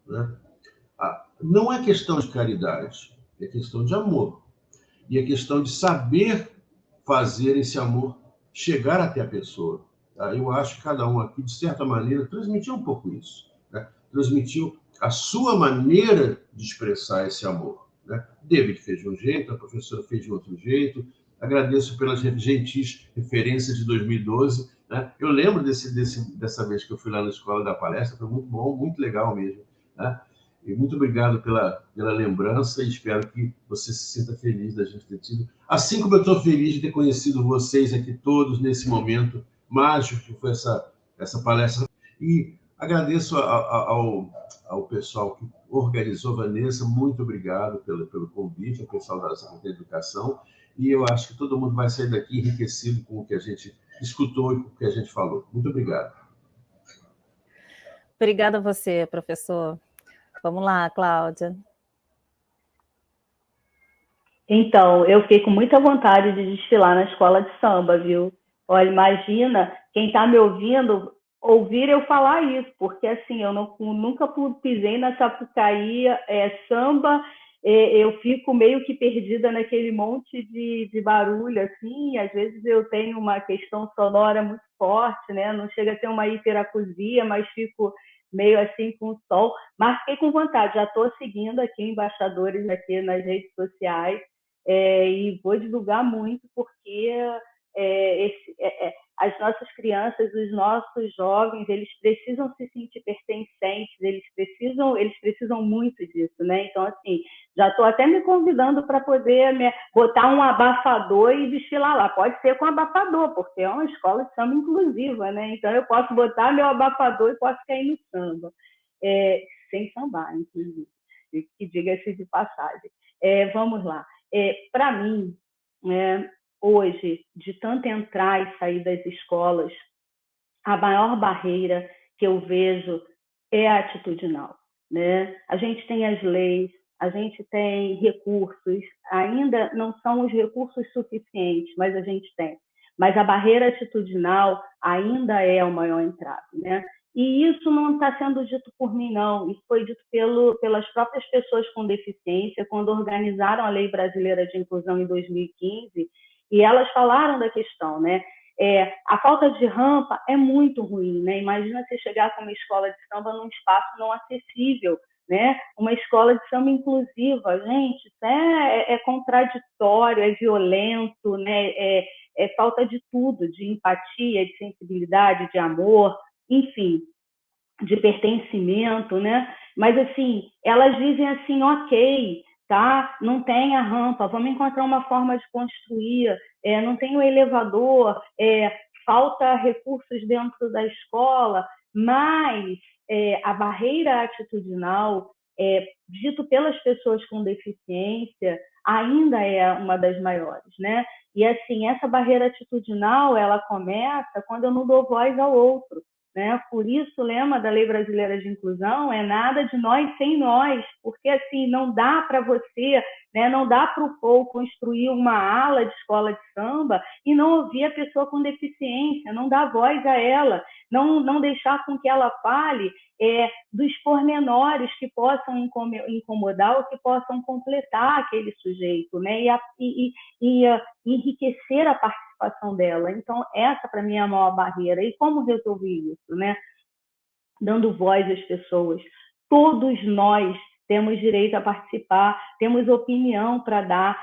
né? Não é questão de caridade, é questão de amor. E é questão de saber fazer esse amor chegar até a pessoa. Tá? Eu acho que cada um aqui, de certa maneira, transmitiu um pouco isso, né? Transmitiu a sua maneira de expressar esse amor, né? David fez de um jeito, a professora fez de outro jeito. Agradeço pelas gentis referências de 2012. Né? Eu lembro dessa vez que eu fui lá na escola da palestra, foi muito bom, muito legal mesmo. Né? E muito obrigado pela lembrança e espero que você se sinta feliz da gente ter tido. Assim como eu estou feliz de ter conhecido vocês aqui todos nesse momento mágico que foi essa palestra. E agradeço ao pessoal que organizou, Vanessa, muito obrigado pelo convite, ao pessoal da Secretaria de Educação. E eu acho que todo mundo vai sair daqui enriquecido com o que a gente escutou e com o que a gente falou. Muito obrigado. Obrigada a você, professor. Vamos lá, Cláudia. Então, eu fiquei com muita vontade de desfilar na escola de samba, viu? Olha, imagina quem está me ouvindo ouvir eu falar isso, porque assim, eu nunca pisei na Sapucaí, samba, eu fico meio que perdida naquele monte de barulho, assim, às vezes eu tenho uma questão sonora muito forte, né? Não chega a ter uma hiperacusia, mas fico meio assim com o sol, mas fiquei com vontade, já estou seguindo aqui embaixadores aqui nas redes sociais, e vou divulgar muito porque as nossas crianças, os nossos jovens, eles precisam se sentir pertencentes, eles precisam muito disso, né? Então, assim, já estou até me convidando para poder botar um abafador e desfilar lá. Pode ser com abafador, porque é uma escola de samba inclusiva, né? Então, eu posso botar meu abafador e posso cair no samba, sem sambar, inclusive, que diga-se de passagem. Vamos lá. Para mim, hoje, de tanto entrar e sair das escolas, a maior barreira que eu vejo é a atitudinal, né? A gente tem as leis, a gente tem recursos, ainda não são os recursos suficientes, mas a gente tem. Mas a barreira atitudinal ainda é o maior entrave, né? E isso não está sendo dito por mim, não. Isso foi dito pelas próprias pessoas com deficiência, quando organizaram a Lei Brasileira de Inclusão em 2015, e elas falaram da questão, né? A falta de rampa é muito ruim, né? Imagina você chegar com uma escola de samba num espaço não acessível, né? Uma escola de samba inclusiva, gente, isso é contraditório, é violento, né? É falta de tudo, de empatia, de sensibilidade, de amor, enfim, de pertencimento, né? Mas, assim, elas dizem assim, ok, tá? Não tem a rampa, vamos encontrar uma forma de construir, não tem o elevador, falta recursos dentro da escola, mas a barreira atitudinal, dito pelas pessoas com deficiência, ainda é uma das maiores, né? E, assim, essa barreira atitudinal, ela começa quando eu não dou voz ao outro, né? Por isso o lema da Lei Brasileira de Inclusão é nada de nós sem nós, porque assim não dá para você, né, não dá para o POU construir uma ala de escola de samba e não ouvir a pessoa com deficiência, não dar voz a ela, não deixar com que ela fale dos pormenores que possam incomodar ou que possam completar aquele sujeito, né? E enriquecer a participação dela. Então, essa, para mim, é a maior barreira. E como resolver isso, né? Dando voz às pessoas. Todos nós temos direito a participar, temos opinião para dar.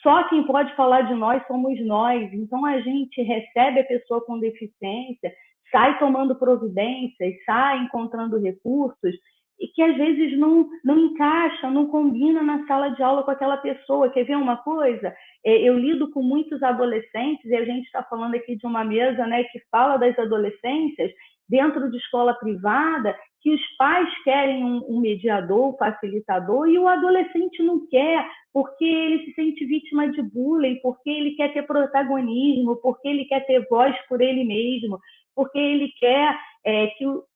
Só quem pode falar de nós somos nós. Então, a gente recebe a pessoa com deficiência, sai tomando providências, sai encontrando recursos, e que às vezes não encaixa, não combina na sala de aula com aquela pessoa. Quer ver uma coisa? Eu lido com muitos adolescentes, e a gente está falando aqui de uma mesa, né, que fala das adolescências, dentro de escola privada, que os pais querem um mediador, um facilitador, e o adolescente não quer, porque ele se sente vítima de bullying, porque ele quer ter protagonismo, porque ele quer ter voz por ele mesmo, porque ele quer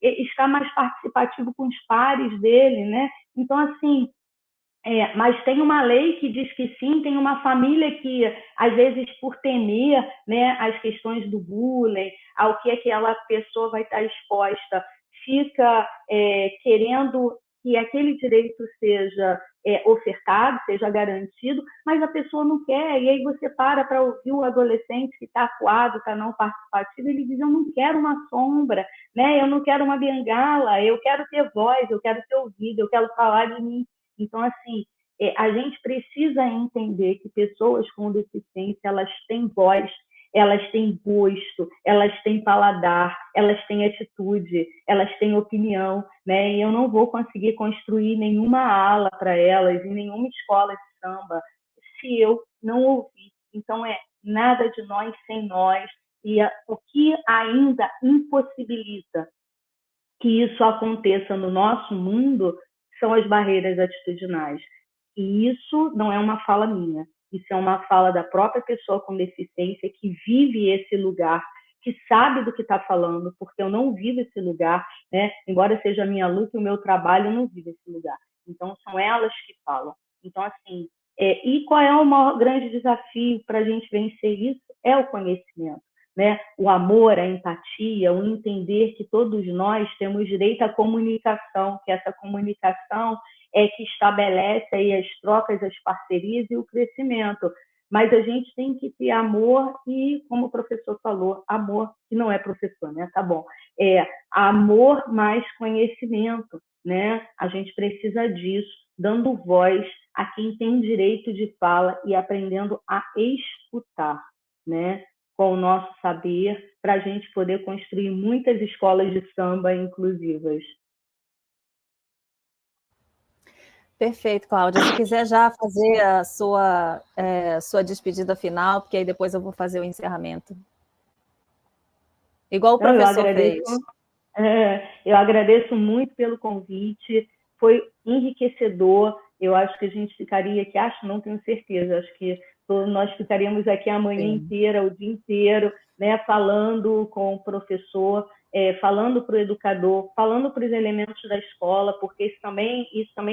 estar mais participativo com os pares dele, né? Então, assim, mas tem uma lei que diz que sim, tem uma família que, às vezes, por temer, né, as questões do bullying, ao que aquela pessoa vai estar exposta, fica querendo que aquele direito seja ofertado, seja garantido, mas a pessoa não quer, e aí você para ouvir o adolescente que está acuado, está não participativo, ele diz, eu não quero uma sombra, né? Eu não quero uma bengala, eu quero ter voz, eu quero ser ouvido, eu quero falar de mim. Então, assim, a gente precisa entender que pessoas com deficiência, elas têm voz, elas têm gosto, elas têm paladar, elas têm atitude, elas têm opinião, né? E eu não vou conseguir construir nenhuma ala para elas em nenhuma escola de samba se eu não ouvir. Então, nada de nós sem nós. E o que ainda impossibilita que isso aconteça no nosso mundo são as barreiras atitudinais. E isso não é uma fala minha. Isso é uma fala da própria pessoa com deficiência que vive esse lugar, que sabe do que está falando, porque eu não vivo esse lugar, né? Embora seja a minha luta e o meu trabalho, eu não vivo esse lugar. Então, são elas que falam. Então, assim, e qual é o maior grande desafio para a gente vencer isso? É o conhecimento, né? O amor, a empatia, o entender que todos nós temos direito à comunicação, que essa comunicação é que estabelece aí as trocas, as parcerias e o crescimento. Mas a gente tem que ter amor e, como o professor falou, amor que não é professor, né? Tá bom. Amor mais conhecimento, né? A gente precisa disso, dando voz a quem tem direito de fala e aprendendo a escutar, né? Com o nosso saber, para a gente poder construir muitas escolas de samba inclusivas. Perfeito, Cláudia. Se quiser já fazer a sua despedida final, porque aí depois eu vou fazer o encerramento. Igual o professor fez. Eu agradeço muito pelo convite, foi enriquecedor. Eu acho que a gente ficaria aqui, não tenho certeza, acho que nós ficaríamos aqui a manhã inteira, o dia inteiro, né, falando com o professor, falando para o educador, falando para os elementos da escola, porque isso também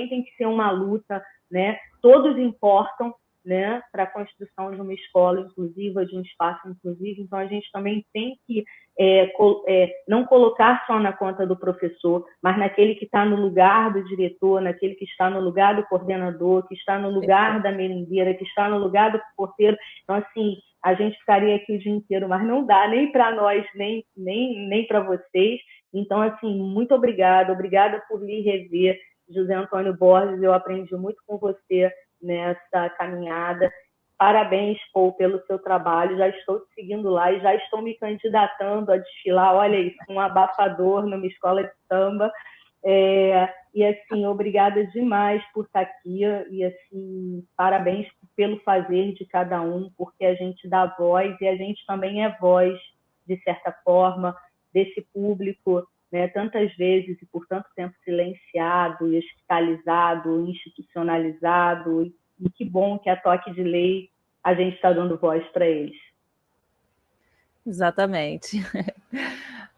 tem que ser uma luta, né? Todos importam, né, para a construção de uma escola inclusiva, de um espaço inclusivo. Então, a gente também tem que não colocar só na conta do professor, mas naquele que está no lugar do diretor, naquele que está no lugar do coordenador, que está no lugar da merendeira, que está no lugar do porteiro. Então, assim, a gente ficaria aqui o dia inteiro, mas não dá nem para nós, nem para vocês. Então, assim, muito obrigada por lhe rever, José Antônio Borges. Eu aprendi muito com você nessa caminhada. Parabéns, Paul, pelo seu trabalho. Já estou te seguindo lá e já estou me candidatando a desfilar. Olha isso, um abafador numa escola de samba. E assim, obrigada demais por estar aqui e assim, parabéns pelo fazer de cada um, porque a gente dá voz e a gente também é voz, de certa forma, desse público, né, tantas vezes e por tanto tempo silenciado, hospitalizado, institucionalizado, e que bom que a toque de lei a gente está dando voz para eles. Exatamente.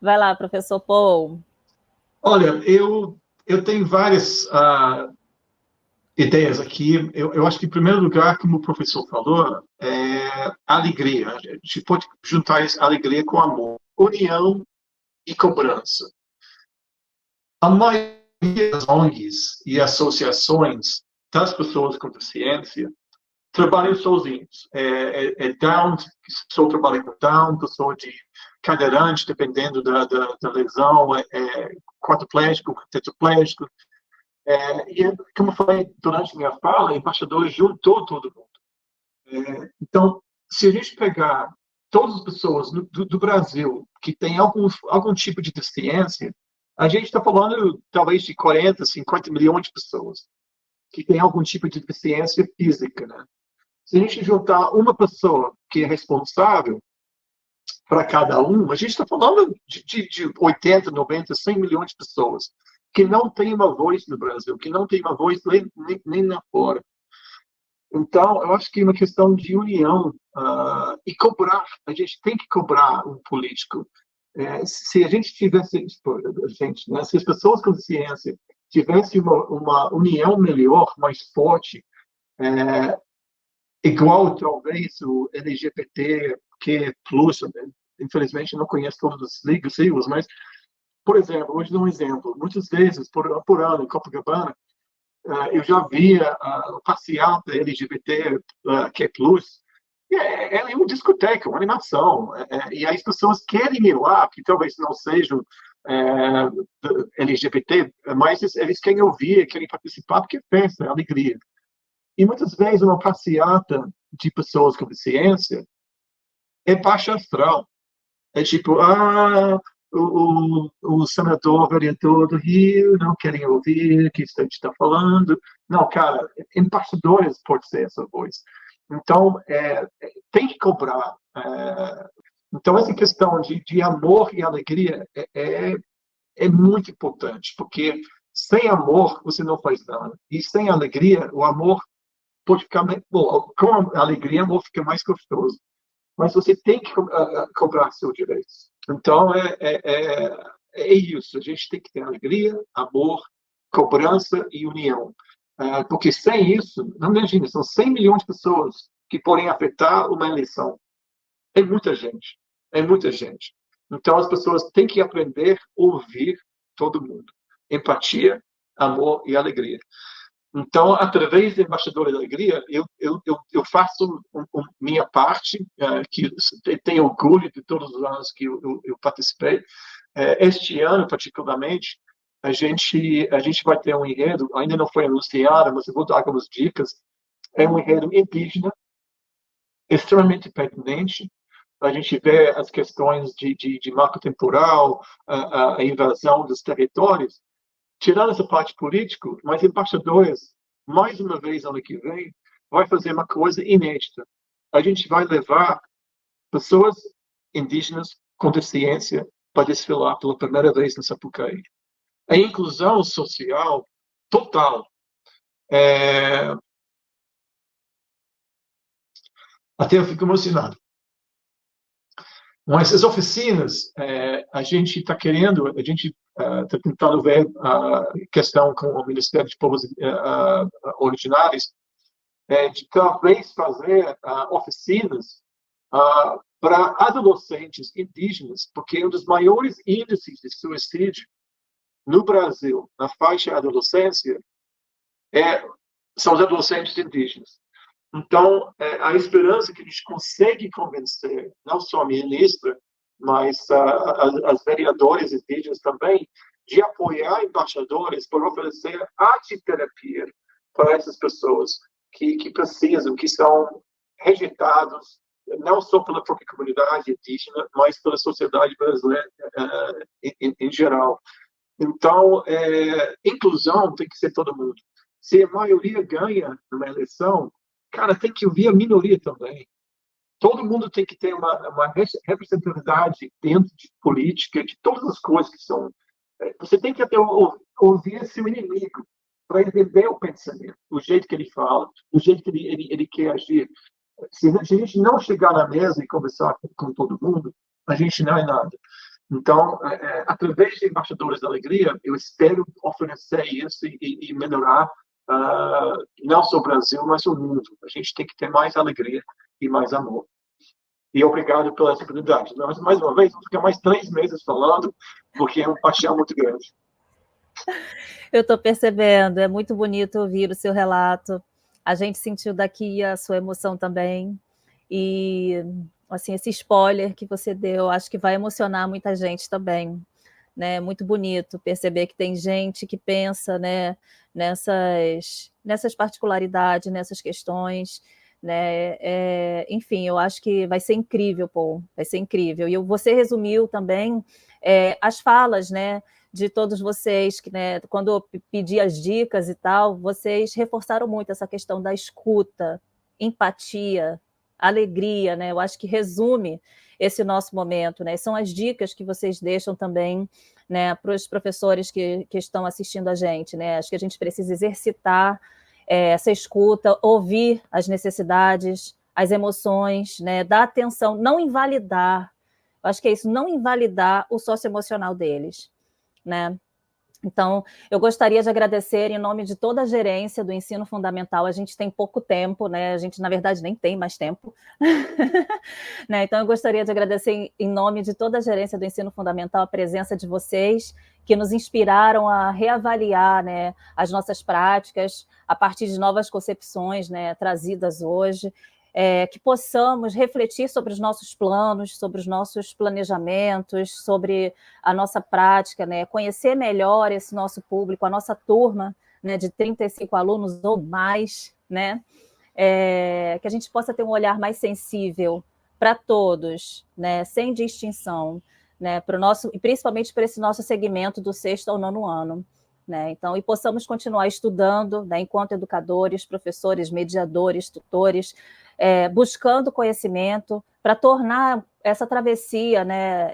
Vai lá, professor Paul. Olha, eu tenho várias ideias aqui. Eu acho que, em primeiro lugar, como o professor falou, alegria. A gente pode juntar alegria com amor, união e cobrança. A maioria das ONGs e associações das pessoas com deficiência trabalham sozinhos. Down, pessoa trabalha com Down, pessoa de cadeirante, dependendo da lesão, quadriplégico, tetraplégico. E, como eu falei durante minha fala, o embaixador juntou todo mundo. Então, se a gente pegar todas as pessoas do Brasil que têm algum tipo de deficiência, a gente está falando talvez de 40, 50 milhões de pessoas que têm algum tipo de deficiência física, né? Se a gente juntar uma pessoa que é responsável para cada um, a gente está falando de 80, 90, 100 milhões de pessoas que não têm uma voz no Brasil, que não têm uma voz nem lá fora. Então, eu acho que é uma questão de união e cobrar. A gente tem que cobrar um político. Se a gente tivesse, né, se as pessoas com deficiência tivessem uma união melhor, mais forte, igual talvez o LGBT, que plus, infelizmente não conheço todas as siglas, mas, por exemplo, vou te dar um exemplo. Muitas vezes, por ano, em Copacabana, eu já via passeata LGBT, que é plus, é uma discoteca, uma animação, e as pessoas querem ir lá, que talvez não sejam LGBT, mas eles querem ouvir, querem participar, porque é festa, é alegria. E muitas vezes uma passeata de pessoas com deficiência é baixa astral. É tipo, o senador, vereador do Rio não querem ouvir o que a gente está falando. Não, cara, embaixadores pode ser essa voz. Então, tem que cobrar. Então, essa questão de amor e alegria é muito importante, porque sem amor você não faz nada. E sem alegria, o amor pode ficar... Bom, com a alegria, o amor fica mais gostoso. Mas você tem que cobrar seus direitos. Então, é isso. A gente tem que ter alegria, amor, cobrança e união. Porque sem isso, não imagina, são 100 milhões de pessoas que podem afetar uma eleição. É muita gente. É muita gente. Então, as pessoas têm que aprender a ouvir todo mundo. Empatia, amor e alegria. Então, através da Embaixadora da Alegria, eu faço minha parte, que tenho orgulho de todos os anos que eu participei. Este ano, particularmente, a gente vai ter um enredo, ainda não foi anunciado, mas eu vou dar algumas dicas. É um enredo indígena, extremamente pertinente. A gente vê as questões de marco temporal, a invasão dos territórios. Tirando essa parte política, mas embaixadores, mais uma vez, ano que vem, vai fazer uma coisa inédita. A gente vai levar pessoas indígenas com deficiência para desfilar pela primeira vez no Sapucaí. A inclusão social total. Até eu fico emocionado. Mas as oficinas, a gente está querendo, a gente está tentando ver a questão com o Ministério de Povos Originários, de talvez fazer oficinas para adolescentes indígenas, porque um dos maiores índices de suicídio no Brasil, na faixa de adolescência, são os adolescentes indígenas. Então, a esperança que a gente consegue convencer, não só a ministra, mas as vereadoras indígenas também, de apoiar embaixadores para oferecer arte-terapia para essas pessoas que precisam, que são rejeitados, não só pela própria comunidade indígena, mas pela sociedade brasileira em geral. Então, inclusão tem que ser todo mundo. Se a maioria ganha numa eleição, cara, tem que ouvir a minoria também. Todo mundo tem que ter uma representatividade dentro de política, de todas as coisas que são. Você tem que até ouvir seu inimigo para entender o pensamento, o jeito que ele fala, o jeito que ele quer agir. Se a gente não chegar na mesa e conversar com todo mundo, a gente não é nada. Então, através de Embaixadores da Alegria, eu espero oferecer isso e melhorar não só o Brasil, mas o mundo. A gente tem que ter mais alegria e mais amor. E obrigado pela oportunidade. Mas, mais uma vez, vou ficar mais 3 meses falando, porque é uma paixão muito grande. Eu estou percebendo, é muito bonito ouvir o seu relato. A gente sentiu daqui a sua emoção também. E, assim, esse spoiler que você deu, acho que vai emocionar muita gente também. Né? Muito bonito perceber que tem gente que pensa, né, nessas particularidades, nessas questões. Né? Enfim, eu acho que vai ser incrível, Paul, vai ser incrível. E você resumiu também as falas, né, de todos vocês, que, né, quando eu pedi as dicas e tal, vocês reforçaram muito essa questão da escuta, empatia, alegria, né? Eu acho que resume esse nosso momento, né? São as dicas que vocês deixam também, né, para os professores que estão assistindo a gente, né? Acho que a gente precisa exercitar essa escuta, ouvir as necessidades, as emoções, né? Dar atenção, não invalidar. Eu acho que é isso, não invalidar o socioemocional deles, né? Então, eu gostaria de agradecer em nome de toda a gerência do ensino fundamental. A gente tem pouco tempo, né? A gente, na verdade, nem tem mais tempo. Né? Então, eu gostaria de agradecer em nome de toda a gerência do ensino fundamental a presença de vocês, que nos inspiraram a reavaliar, né, as nossas práticas a partir de novas concepções, né, trazidas hoje. Que possamos refletir sobre os nossos planos, sobre os nossos planejamentos, sobre a nossa prática, né? Conhecer melhor esse nosso público, a nossa turma, né, de 35 alunos ou mais, né? Que a gente possa ter um olhar mais sensível para todos, né? Sem distinção, né? E principalmente para esse nosso segmento do 6º ao 9º ano. Né? Então, e possamos continuar estudando, né, enquanto educadores, professores, mediadores, tutores, buscando conhecimento para tornar essa travessia, né,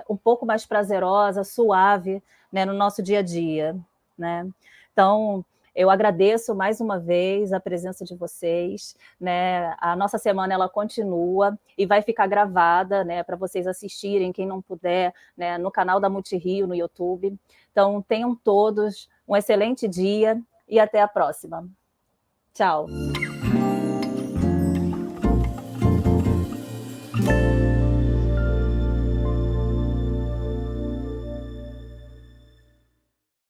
um pouco mais prazerosa, suave, né, no nosso dia a dia. Né? Então, eu agradeço mais uma vez a presença de vocês. Né? A nossa semana ela continua e vai ficar gravada, né, para vocês assistirem, quem não puder, né, no canal da Multirio, no YouTube. Então, tenham todos um excelente dia e até a próxima. Tchau.